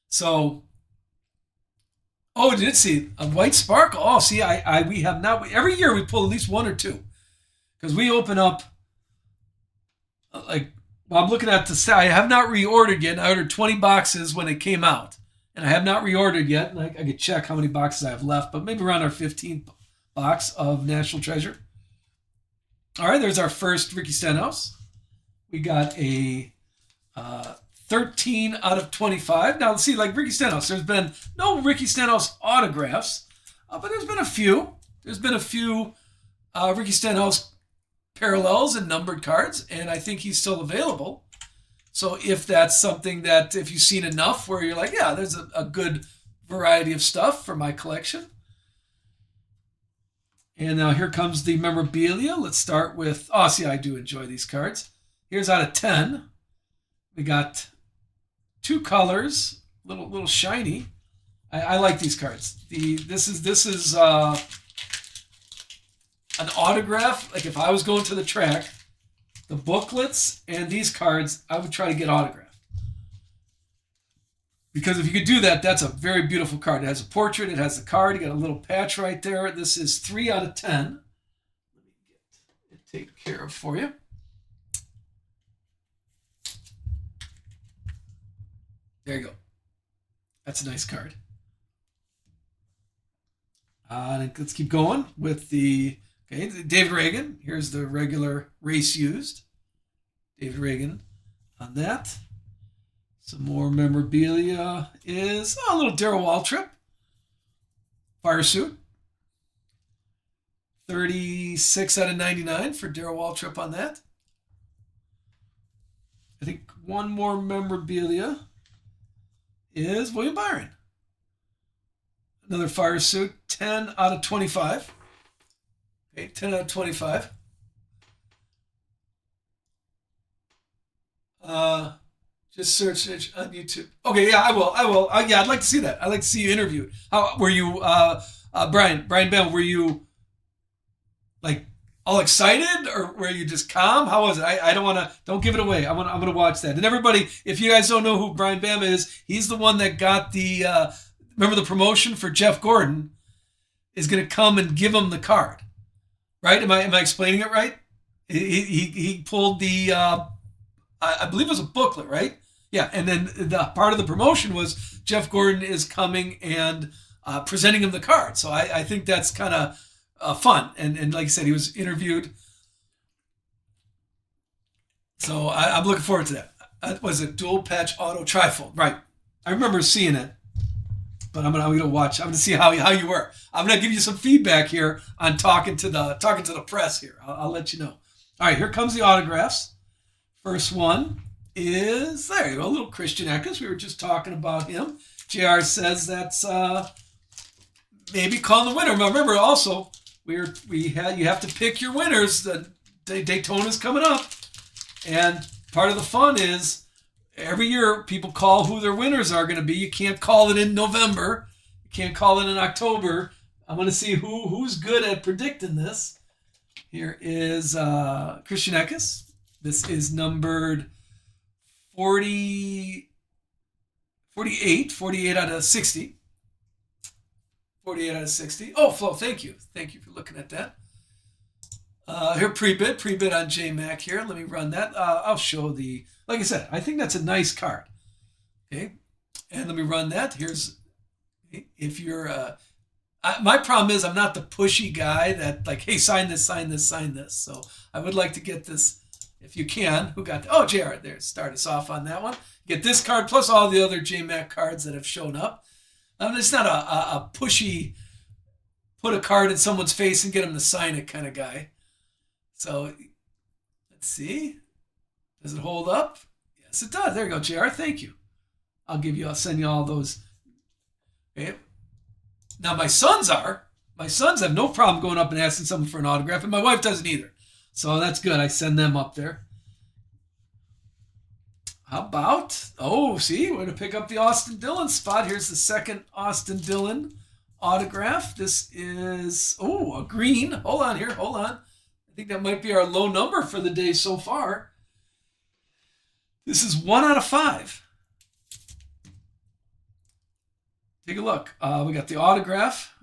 A: So, oh, did it see a white sparkle? Oh, see, we have not. Every year we pull at least 1 or 2, because we open up. I'm looking at the. I have not reordered yet. I ordered 20 boxes when it came out, and I have not reordered yet. And I could check how many boxes I have left, but maybe around our 15th box of National Treasure. All right, there's our first Ricky Stenhouse. We got a 13 out of 25. Now, let's see, like Ricky Stenhouse, there's been no Ricky Stenhouse autographs, but there's been a few. There's been a few Ricky Stenhouse parallels and numbered cards, and I think he's still available. So if that's something that, if you've seen enough where you're like, yeah, there's a good variety of stuff for my collection. And now here comes the memorabilia. Let's start with, oh, see, I do enjoy these cards. Here's out of 10. We got 2 colors, little shiny. I like these cards. This is an autograph. Like if I was going to the track, the booklets and these cards, I would try to get autographed. Because if you could do that, that's a very beautiful card. It has a portrait. It has the card. You got a little patch right there. This is 3 out of 10. Let me get it taken care of for you. There you go. That's a nice card. Let's keep going with the, okay, David Reagan. Here's the regular race used. David Reagan on that. Some more memorabilia is a little Darrell Waltrip fire suit. 36 out of 99 for Darrell Waltrip on that. I think one more memorabilia is William Byron. Another fire suit, 10 out of 25. Okay, 10 out of 25. Just search it on YouTube. Okay, yeah, I will. Yeah, I'd like to see that. I'd like to see you interviewed. How were you, Brian Bell? Were you like all excited, or were you just calm? How was it? I don't give it away. I'm gonna watch that. And everybody, if you guys don't know who Brian Bama is, he's the one that got the remember the promotion for Jeff Gordon is gonna come and give him the card, right? Am I explaining it right? He pulled the I believe it was a booklet, right? Yeah, and then the part of the promotion was Jeff Gordon is coming and presenting him the card. So I think that's kind of fun. And like I said, he was interviewed. So I'm looking forward to that. Was it dual patch auto trifold? Right. I remember seeing it, but I'm gonna watch. I'm gonna see how you were. I'm gonna give you some feedback here on talking to the press here. I'll let you know. All right, here comes the autographs. First one is, there you go, a little Christian Eckes. We were just talking about him. JR says that's maybe calling the winner. Remember also, you have to pick your winners. The Daytona's coming up, and part of the fun is every year people call who their winners are going to be. You can't call it in November. You can't call it in October. I'm going to see who's good at predicting this. Here is Christian Eckes. This is numbered 40, 48 out of 60. 48 out of 60. Oh, Flo, thank you. Thank you for looking at that. Here, pre-bid on J-Mac here. Let me run that. I'll show the, like I said, I think that's a nice card. Okay. And let me run that. Here's, if you're, my problem is I'm not the pushy guy that like, hey, sign this, sign this, sign this. So I would like to get this, if you can, who got, oh, JR, there, start us off on that one. Get this card plus all the other J-Mac cards that have shown up. It's not a pushy, put a card in someone's face and get them to sign it kind of guy. So let's see. Does it hold up? Yes, it does. There you go, JR. Thank you. I'll send you all those. Okay. Now my sons have no problem going up and asking someone for an autograph, and my wife doesn't either. So that's good. I send them up there. How about, oh, see, we're going to pick up the Austin Dillon spot. Here's the second Austin Dillon autograph. This is, oh, a green. Hold on here. Hold on. I think that might be our low number for the day so far. This is 1 out of 5. Take a look. We got the autograph.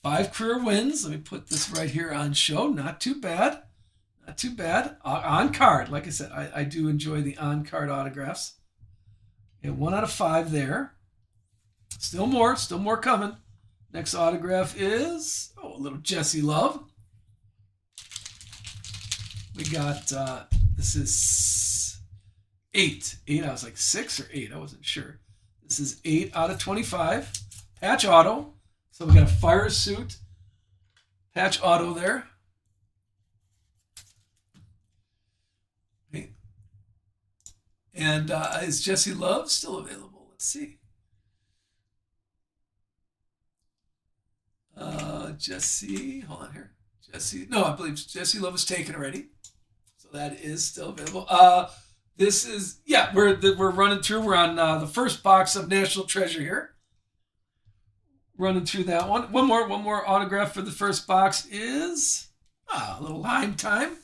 A: 5 career wins. Let me put this right here on show. Not too bad. Not too bad. On card. Like I said, I do enjoy the on card autographs. Okay, 1 out of 5 there. Still more coming. Next autograph is, oh, a little Jesse Love. We got, this is 8. 8, I was like 6 or 8. I wasn't sure. This is 8 out of 25. Patch auto. So we got a fire suit. Patch auto there. Okay. And is Jesse Love still available? Let's see. Jesse, hold on here. Jesse, no, I believe Jesse Love is taken already. So that is still available. This is, yeah, we're running through. We're on the first box of National Treasure here. Running through that one. One more autograph for the first box is a little Lime time.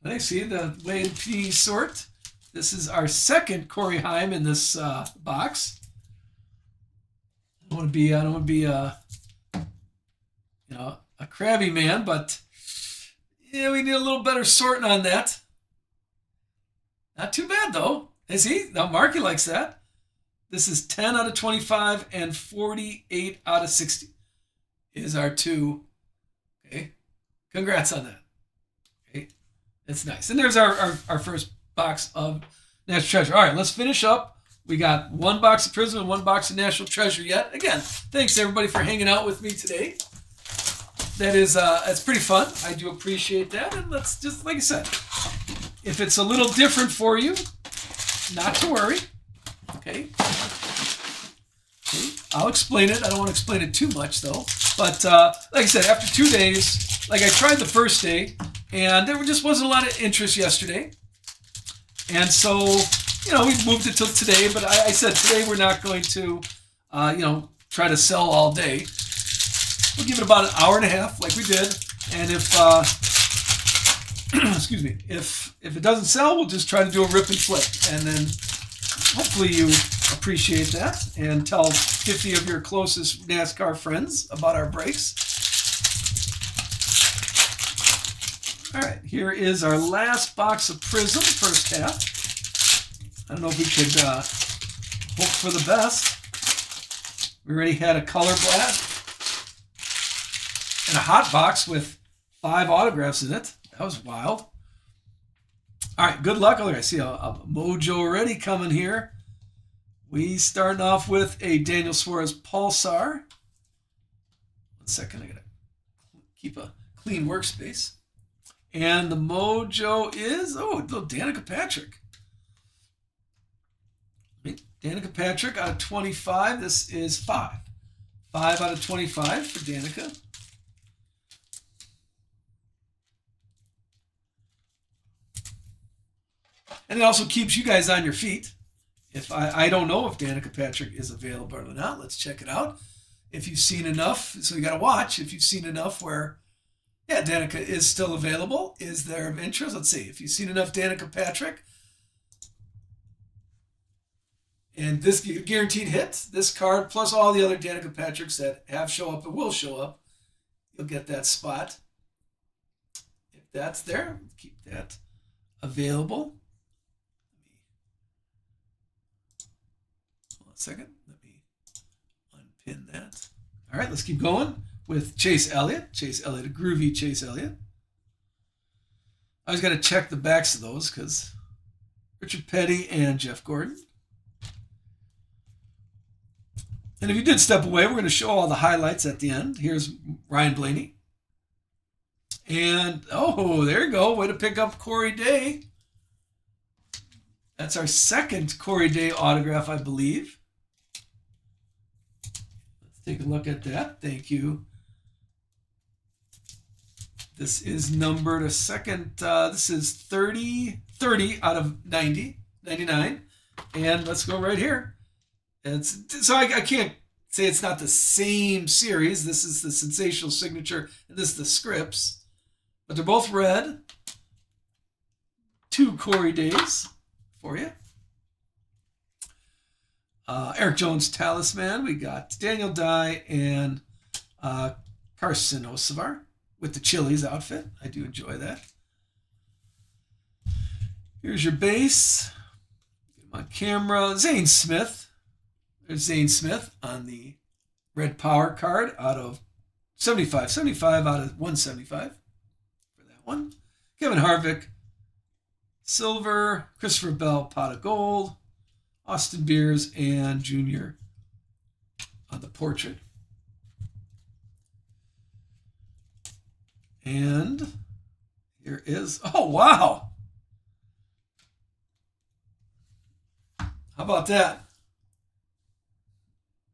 A: I see the Wade P sort. This is our second Corey Heim in this box. I don't want to be a crabby man, but yeah, we need a little better sorting on that. Not too bad though. Is he? Now Marky likes that. This is 10 out of 25 and 48 out of 60 is our 2. Okay. Congrats on that. Okay. That's nice. And there's our first box of National Treasure. All right, let's finish up. We got 1 box of Prizm and 1 box of National Treasure yet. Again, thanks everybody for hanging out with me today. It's pretty fun. I do appreciate that. And let's just, like I said, if it's a little different for you, not to worry. Okay. I'll explain it. I don't want to explain it too much though. But like I said, after 2 days, like I tried the first day, and there just wasn't a lot of interest yesterday. And so, we moved it till today. But I said today we're not going to, try to sell all day. We'll give it about an hour and a half, like we did. And if excuse me, if it doesn't sell, we'll just try to do a rip and flip, and then hopefully you appreciate that and tell 50 of your closest NASCAR friends about our breaks. All right, here is our last box of Prizm, first half. I don't know if we could hope for the best. We already had a Colorblasts and a hot box with 5 autographs in it. That was wild. All right, good luck. Look, I see a mojo already coming here. We starting off with a Daniel Suarez Pulsar. 1 second, I gotta keep a clean workspace. And the mojo is, little Danica Patrick. Danica Patrick out of 25. This is 5. 5 out of 25 for Danica. And it also keeps you guys on your feet. If I don't know if Danica Patrick is available or not. Let's check it out. If you've seen enough, so you got to watch. If you've seen enough where, yeah, Danica is still available. Is there of interest? Let's see. If you've seen enough Danica Patrick, And this guaranteed hit, this card, plus all the other Danica Patricks that have show up and will show up, you'll get that spot. If that's there, keep that available. Hold on a second. Let me unpin that. All right, let's keep going with Chase Elliott. Chase Elliott, a groovy Chase Elliott. I always got to check the backs of those because Richard Petty and Jeff Gordon. And if you did step away, we're going to show all the highlights at the end. Here's Ryan Blaney. And, oh, there you go. Way to pick up Corey Day. That's our second Corey Day autograph, I believe. Let's take a look at that. Thank you. This is numbered a second. This is 30 out of 99. And let's go right here. So I can't say it's not the same series. This is the Sensational Signature, and this is the Scripps. But they're both red. 2 Corey Days for you. Eric Jones Talisman. We got Daniel Dye and Carson Osavar with the Chili's outfit. I do enjoy that. Here's your base. Get him on camera. Zane Smith. There's Zane Smith on the red power card out of 75. 75 out of 175 for that one. Kevin Harvick, silver. Christopher Bell, pot of gold. Austin Beers and Junior on the portrait. And here is, oh, wow. How about that?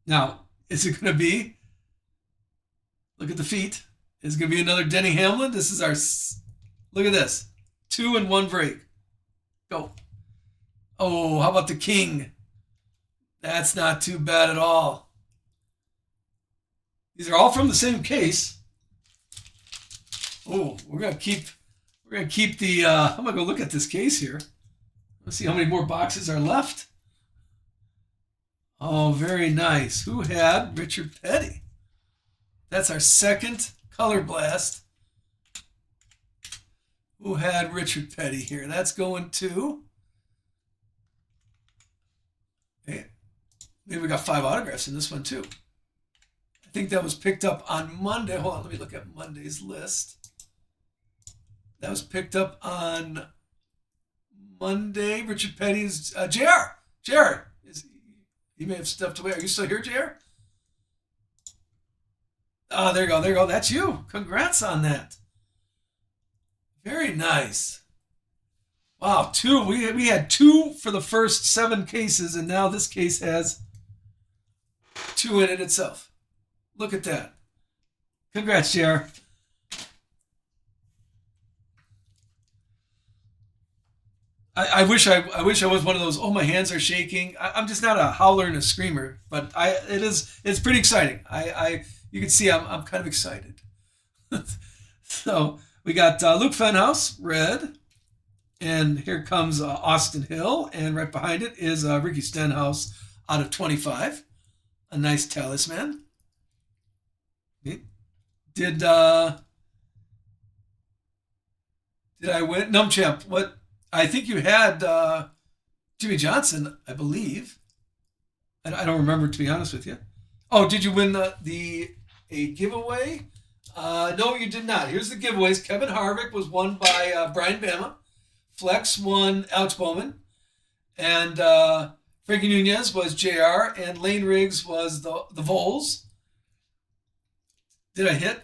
A: Now, is it going to be, look at the feet. Is it going to be another Denny Hamlin? This is our, look at this. 2 and 1 break. Go. Oh, how about the King? That's not too bad at all. These are all from the same case. Oh, we're gonna keep the. I'm gonna go look at this case here. Let's see how many more boxes are left. Oh, very nice. Who had Richard Petty? That's our second Colorblast. Who had Richard Petty here? That's going to. Hey, maybe we got 5 autographs in this one too. I think that was picked up on Monday. Hold on, let me look at Monday's list. That was picked up on Monday. Richard Petty's JR. JR. He may have stepped away. Are you still here, JR? Oh, there you go. There you go. That's you. Congrats on that. Very nice. Wow, 2. We had 2 for the first 7 cases, and now this case has 2 in it itself. Look at that. Congrats, JR. I wish I was one of those. Oh, my hands are shaking. I'm just not a howler and a screamer, but it's pretty exciting. You can see I'm kind of excited. So we got Luke Fenhouse, red, and here comes Austin Hill, and right behind it is Ricky Stenhouse out of 25, a nice talisman. Did I win? Numchamp, what? I think you had Jimmy Johnson, I believe. I don't remember, to be honest with you. Oh, did you win a giveaway? No, you did not. Here's the giveaways. Kevin Harvick was won by Brian Bama. Flex won Alex Bowman. And Frankie Nunez was JR. And Lane Riggs was the Vols. Did I hit?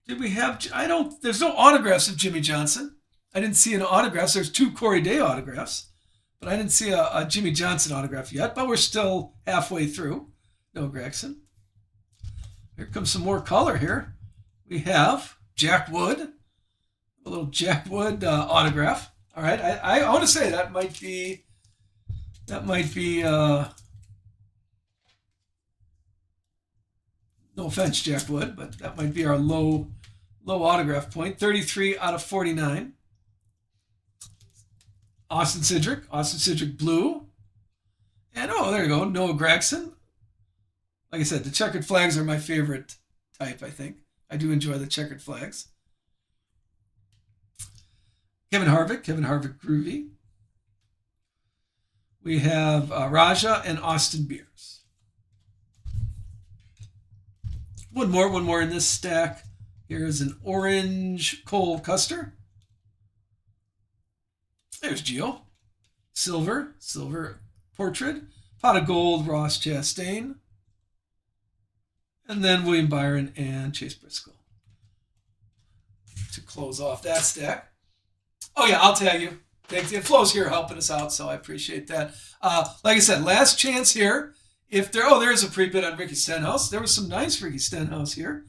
A: Did we have, there's no autographs of Jimmy Johnson. I didn't see an autograph. There's 2 Corey Day autographs, but I didn't see a Jimmy Johnson autograph yet, but we're still halfway through. No Gregson. Here comes some more color here. We have Jack Wood, a little Jack Wood autograph. All right, I want to say that might be, no offense, Jack Wood, but that might be our low autograph point. 33 out of 49. Austin Cindric blue. And oh, there you go, Noah Gragson. Like I said, the checkered flags are my favorite type, I think. I do enjoy the checkered flags. Kevin Harvick groovy. We have Raja and Austin Beers. One more in this stack. Here's an orange Cole Custer. There's Gio. Silver portrait. Pot of gold, Ross Chastain. And then William Byron and Chase Briscoe to close off that stack. Oh yeah, I'll tag you. Thanks. Flo's here helping us out, so I appreciate that. Like I said, last chance here. If there's a pre-bid on Ricky Stenhouse. There was some nice Ricky Stenhouse here.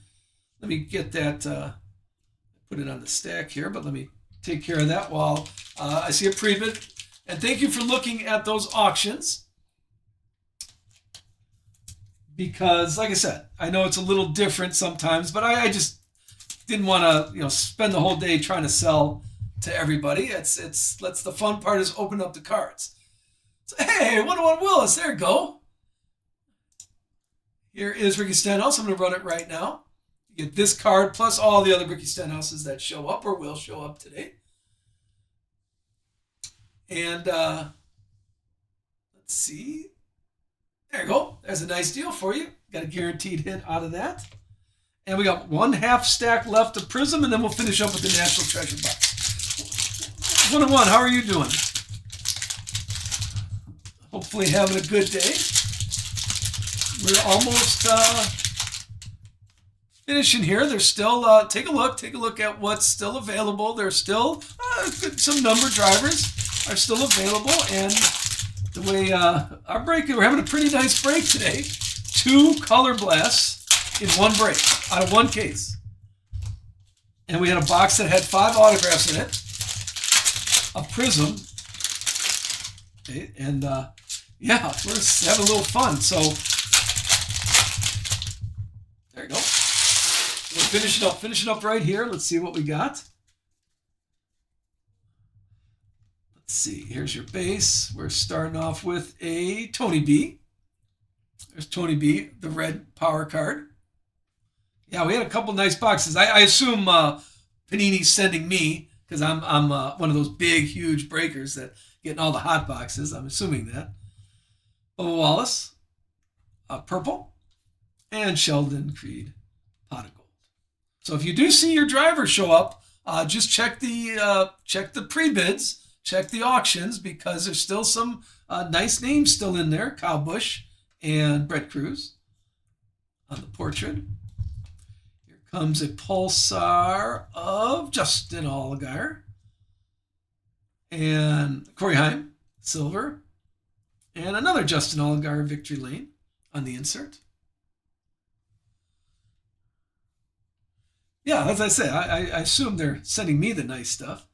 A: Let me get that, put it on the stack here, but let me take care of that while I see a pre-bid. And thank you for looking at those auctions. Because, like I said, I know it's a little different sometimes, but I just didn't want to, spend the whole day trying to sell to everybody. It's the fun part is open up the cards. So, hey, 101 Willis, there you go. Here is Ricky Stenhouse. I'm going to run it right now. You get this card plus all the other Ricky Stenhouses that show up or will show up today. And let's see. There you go. There's a nice deal for you. Got a guaranteed hit out of that. And we got 1/2 stack left of Prizm, and then we'll finish up with the National Treasure Box. 101, how are you doing? Hopefully having a good day. We're almost finishing here. There's still, take a look at what's still available. There's still some number drivers are still available, and the way our break, we're having a pretty nice break today. 2 Colorblasts in one break out of one case. And we had a box that had 5 autographs in it. A Prizm. Okay, and yeah, we're just having a little fun. So there you go. We're finishing up right here. Let's see what we got. Let's see, here's your base. We're starting off with a Tony B. There's Tony B, the red power card. Yeah, we had a couple nice boxes. I assume Panini's sending me, because I'm one of those big, huge breakers that getting all the hot boxes. I'm assuming that. Bubba Wallace, purple, and Sheldon Creed, pot of gold. So if you do see your driver show up, just check the pre-bids. Check the auctions, because there's still some nice names still in there. Kyle Busch and Brett Cruz on the portrait. Here comes a Pulsar of Justin Allgaier and Corey Heim, silver, and another Justin Allgaier Victory Lane on the insert. Yeah, as I say, I assume they're sending me the nice stuff.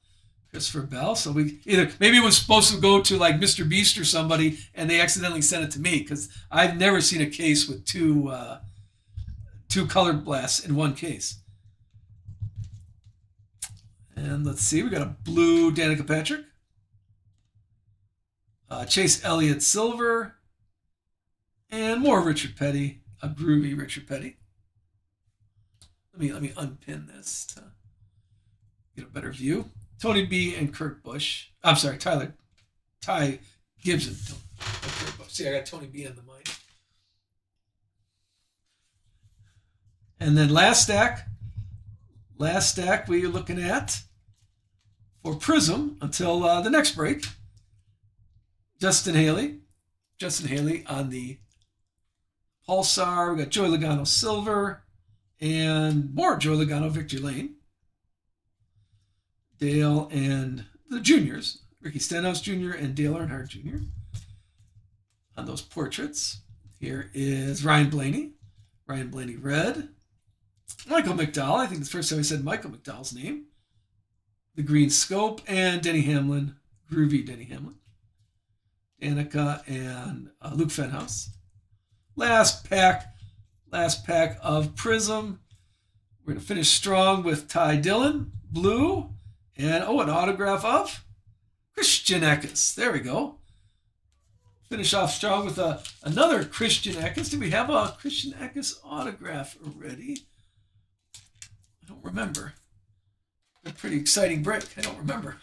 A: Christopher Bell. So maybe it was supposed to go to like Mr. Beast or somebody, and they accidentally sent it to me, because I've never seen a case with two Colorblasts in one case. And let's see, we got a blue Danica Patrick, Chase Elliott silver, and more Richard Petty, a groovy Richard Petty. Let me unpin this to get a better view. Tony B and Kurt Busch. I'm sorry, Ty Gibson. Kurt Busch. See, I got Tony B on the mind. And then last stack we're looking at for Prizm until the next break. Justin Haley on the Pulsar. We got Joey Logano silver and more Joey Logano Victory Lane. Dale and the juniors, Ricky Stenhouse Jr. and Dale Earnhardt Jr. on those portraits. Here is Ryan Blaney red. Michael McDowell, I think it's the first time I said Michael McDowell's name. The green scope, and Denny Hamlin, groovy Denny Hamlin. Danica and Luke Fenhouse. Last pack of Prizm. We're going to finish strong with Ty Dillon, blue. And, an autograph of Christian Eckes. There we go. Finish off strong with another Christian Eckes. Do we have a Christian Eckes autograph already? I don't remember. A pretty exciting break. I don't remember.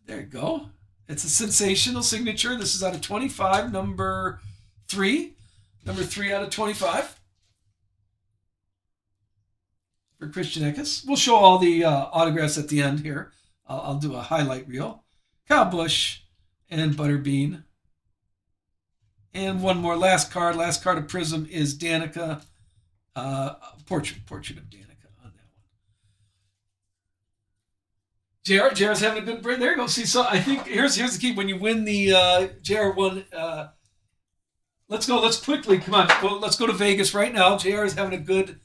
A: There you go. It's a sensational signature. This is out of 25, number 3. Number 3 out of 25 for Christian Eckes. We'll show all the autographs at the end here. I'll do a highlight reel. Kyle Busch and Butterbean. And one more. Last card. Last card of Prizm is Danica. Portrait of Danica on that one. JR's having a good break. There you go. See, so I think here's the key. When you win the JR one, let's go. Let's quickly come on. Well, let's go to Vegas right now. JR is having a good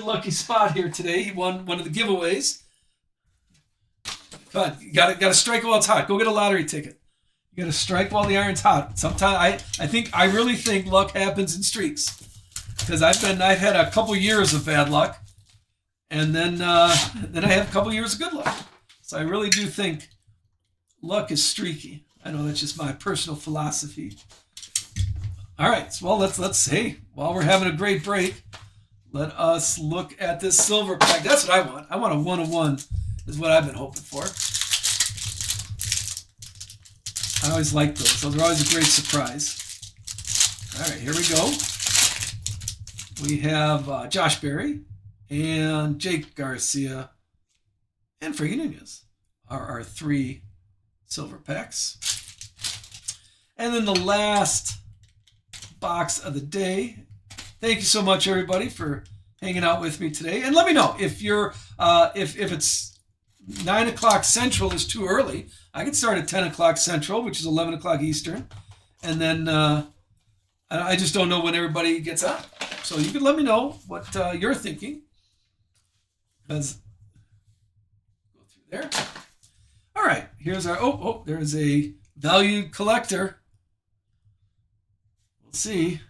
A: lucky spot here today. He won one of the giveaways. Come on, you gotta strike while it's hot. Go get a lottery ticket. You gotta strike while the iron's hot. Sometimes I really think luck happens in streaks, because I've had a couple years of bad luck, and then I have a couple years of good luck. So I really do think luck is streaky. I know that's just my personal philosophy. All right, so well let's while we're having a great break, let us look at this silver pack. That's what I want. I want a 1-of-1. Is what I've been hoping for. I always like those. Those are always a great surprise. All right, here we go. We have Josh Berry and Jake Garcia and Frankie Nunez are our 3 silver packs. And then the last box of the day. Thank you so much, everybody, for hanging out with me today. And let me know if you're if it's 9 o'clock Central is too early. I can start at 10 o'clock Central, which is 11 o'clock Eastern. And then I just don't know when everybody gets on. So you can let me know what you're thinking. Let's go through there. All right. Here's our, there's a valued collector. We'll see.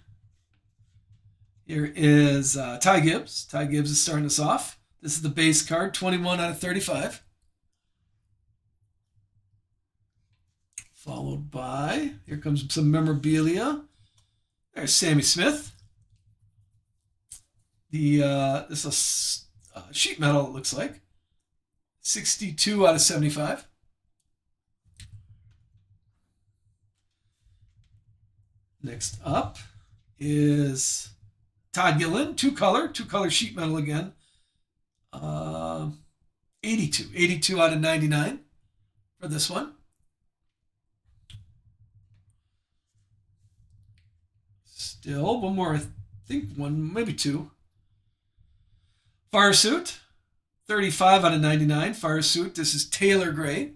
A: Here is Ty Gibbs. Ty Gibbs is starting us off. This is the base card, 21 out of 35. Followed by, here comes some memorabilia. There's Sammy Smith. This is a sheet metal, it looks like. 62 out of 75. Next up is Todd Gillen, two color sheet metal again. 82 out of 99 for this one. Still one more, I think one, maybe 2. Fire Suit, 35 out of 99. Fire Suit. This is Taylor Gray.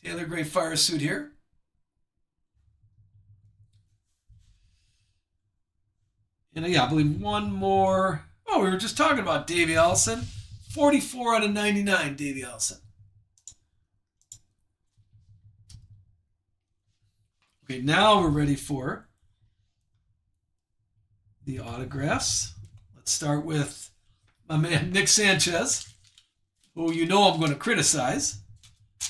A: Taylor Gray Fire Suit here. And yeah, I believe one more. Oh, we were just talking about Davey Allison. 44 out of 99, Davey Allison. Okay, now we're ready for the autographs. Let's start with my man Nick Sanchez, who you know I'm going to criticize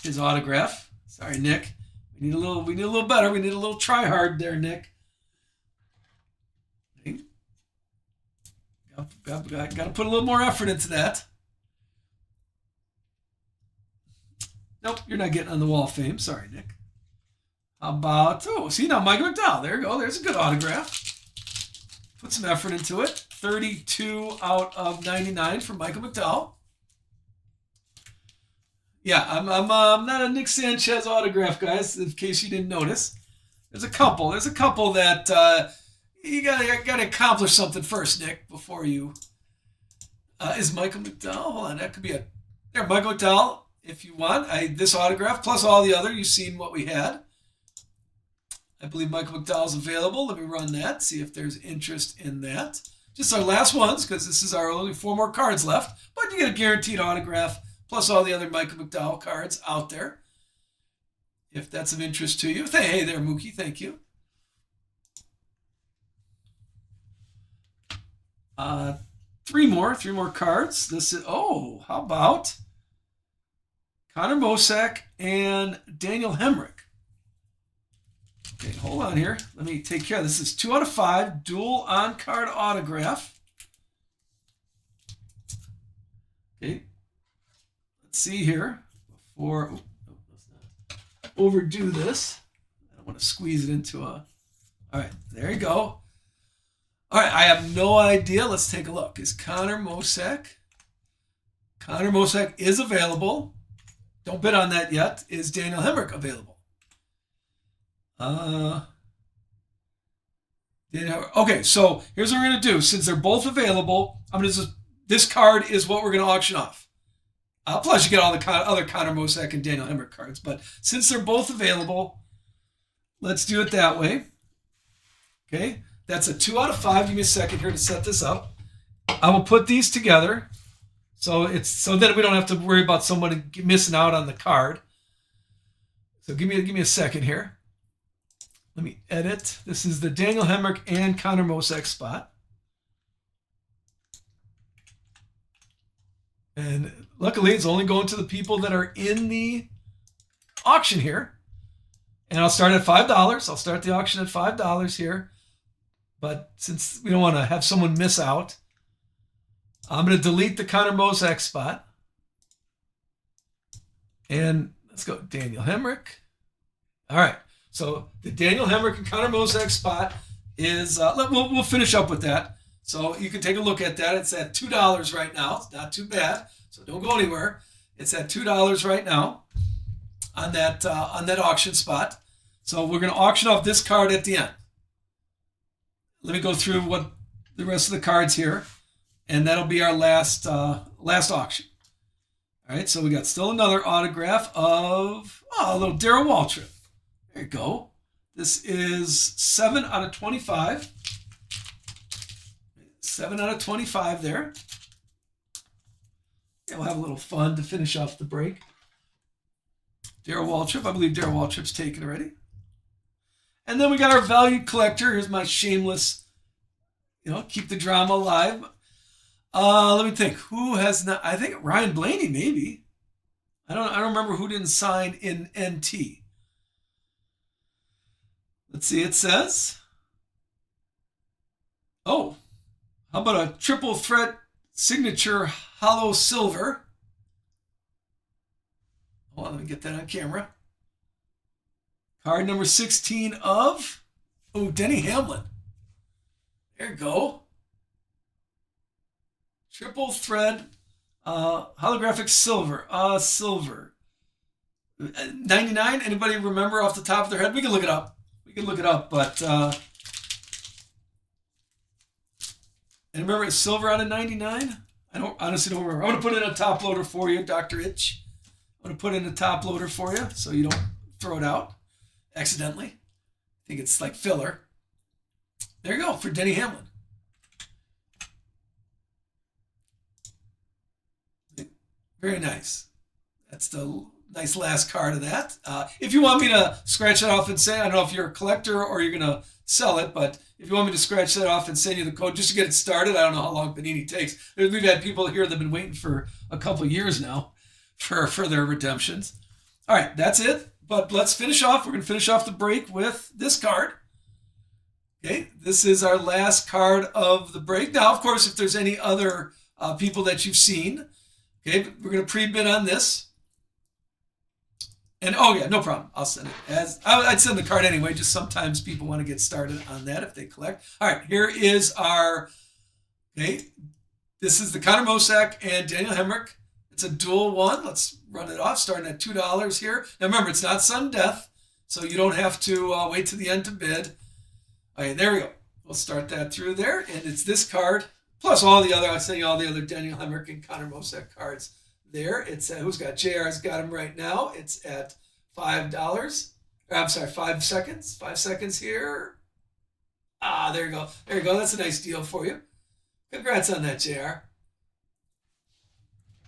A: his autograph. Sorry, Nick. We need a little better. We need a little try hard there, Nick. Got to put a little more effort into that. Nope, you're not getting on the Wall of Fame. Sorry, Nick. How about, see now, Michael McDowell. There you go. There's a good autograph. Put some effort into it. 32 out of 99 for Michael McDowell. Yeah, I'm not a Nick Sanchez autograph, guys, in case you didn't notice. There's a couple that you gotta accomplish something first, Nick, before you. Is Michael McDowell? Hold on, that could be there, Michael McDowell. If you want, this autograph plus all the other, you've seen what we had. I believe Michael McDowell's available. Let me run that, see if there's interest in that. Just our last ones, because this is our only 4 more cards left. But you get a guaranteed autograph, plus all the other Michael McDowell cards out there. If that's of interest to you. Hey there, Mookie. Thank you. 3 more cards. This is, how about Connor Mosack, and Daniel Hemrick. Okay, hold on here. Let me take care of this. This is 2 out of 5, dual on-card autograph. Okay, let's see here. Before let's not overdo this. I don't want to squeeze it into a... All right, there you go. All right, I have no idea. Let's take a look. Is Connor Mosack? Connor Mosack is available. Don't bid on that yet. Is Daniel Hemrick available? Okay, so here's what we're going to do. Since they're both available, I'm going to just... This card is what we're going to auction off. Plus, you get all the other Connor Mosack and Daniel Hemrick cards. But since they're both available, let's do it that way. Okay, that's a 2 out of 5. Give me a second here to set this up. I will put these together so that we don't have to worry about someone missing out on the card. So give me a second here. Let me edit. This is the Daniel Hemrick and Connor Mosack spot. And luckily, it's only going to the people that are in the auction here. And I'll start at $5. I'll start the auction at $5 here. But since we don't want to have someone miss out, I'm going to delete the Connor Mosack spot. And let's go Daniel Hemrick. All right. So the Daniel Hemrick and Connor Mosack spot is, we'll finish up with that. So you can take a look at that. It's at $2 right now. It's not too bad. So don't go anywhere. It's at $2 right now on that auction spot. So we're going to auction off this card at the end. Let me go through what the rest of the cards here, and that'll be our last auction. All right. So we got still another autograph of a little Darrell Waltrip. There you go. This is 7 out of 25. 7 out of 25 there. Yeah, we'll have a little fun to finish off the break. Darrell Waltrip. I believe Darrell Waltrip's taken already. And then we got our valued collector. Here's my shameless, keep the drama alive. Let me think. Who has not? I think Ryan Blaney, maybe. I don't remember who didn't sign in NT. Let's see. It says, how about a triple threat signature hollow silver? Hold on, let me get that on camera. Card number 16 of, Denny Hamlin. There you go. Triple thread holographic silver. Silver. 99? Anybody remember off the top of their head? We can look it up. But and remember it's silver out of 99? I honestly don't remember. I'm going to put in a top loader for you, Dr. Itch. I'm going to put in a top loader for you so you don't throw it out accidentally. I think it's like filler. There you go for Denny Hamlin. Very nice. That's the nice last card of that. If you want me to scratch that off and say, I don't know if you're a collector or you're going to sell it, but if you want me to scratch that off and send you the code just to get it started, I don't know how long Panini takes. We've had people here that have been waiting for a couple of years now for their redemptions. All right, that's it. But let's finish off. We're going to finish off the break with this card. Okay, this is our last card of the break. Now, of course, if there's any other people that you've seen, okay, we're going to pre-bid on this. And, no problem. I'll send it. I'd send the card anyway. Just sometimes people want to get started on that if they collect. All right, here is our, this is the Connor Mosack and Daniel Hemrick. It's a dual one. Let's run it off, starting at $2 here. Now, remember, it's not sudden death, so you don't have to wait to the end to bid. All right, there we go. We'll start that through there, and it's this card, plus all the other, I was saying all the other Daniel Hemrick and Connor Mosack cards there. It's who's got JR's got him right now. It's at $5. I'm sorry, 5 seconds. 5 seconds here. There you go. There you go. That's a nice deal for you. Congrats on that, JR.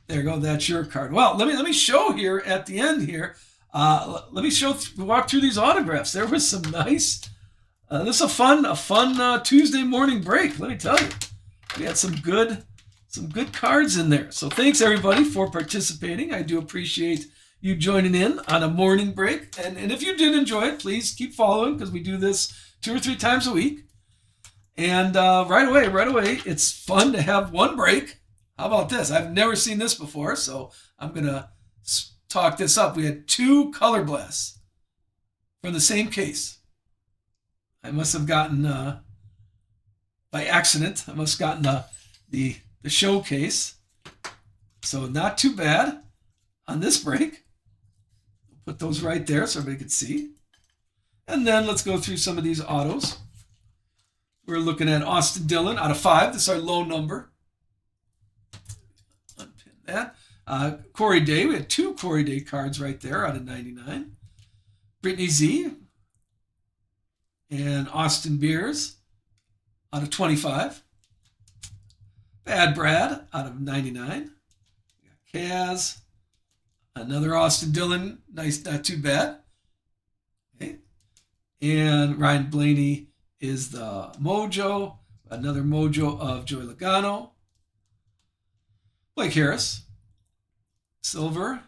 A: There you go. That's your card. Well, let me show here at the end here. Let me walk through these autographs. There was some nice. This is a fun Tuesday morning break. Let me tell you, we had some good cards in there. So thanks everybody for participating. I do appreciate you joining in on a morning break. And if you did enjoy it, please keep following because we do this 2 or 3 times a week. And right away, it's fun to have one break. How about this? I've never seen this before, so I'm going to talk this up. We had 2 Colorblasts from the same case. I must have gotten, by accident, the showcase. So not too bad on this break. Put those right there so everybody can see. And then let's go through some of these autos. We're looking at Austin Dillon out of 5. This is our low number. Unpin that. Corey Day. We had 2 Corey Day cards right there out of 99. Brittany Z. And Austin Beers out of 25. Bad Brad out of 99. We got Kaz. Another Austin Dillon. Nice, not too bad. Okay. And Ryan Blaney is the Mojo. Another Mojo of Joey Logano. Blake Harris. Silver.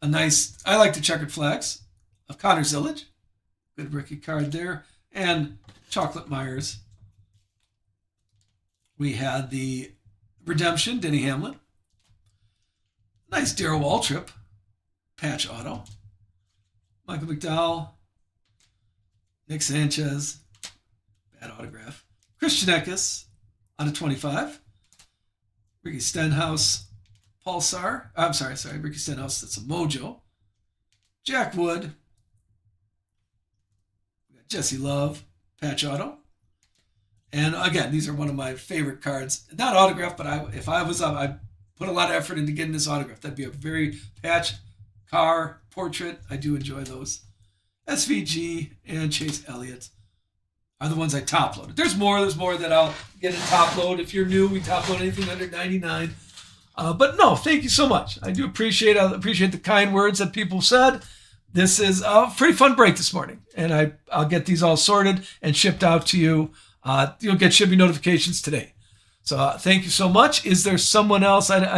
A: A nice, I like the checkered flags of Connor Zillage. Good rookie card there. And Chocolate Myers. We had the Redemption, Denny Hamlin. Nice Darrell Waltrip. Patch auto. Michael McDowell. Nick Sanchez. Bad autograph. Christian Eckes out of 25. Ricky Stenhouse. Pulsar. I'm sorry. Ricky Stenhouse. That's a Mojo. Jack Wood. We got Jesse Love. Patch auto. And again, these are one of my favorite cards. Not autographed, but if I was up, I'd put a lot of effort into getting this autograph. That'd be a very patch car portrait. I do enjoy those. SVG and Chase Elliott are the ones I top loaded. There's more that I'll get in top load. If you're new, we top load anything under 99. But no, thank you so much. I do appreciate the kind words that people said. This is a pretty fun break this morning, and I'll get these all sorted and shipped out to you. You'll get shipping notifications today. So thank you so much. Is there someone else?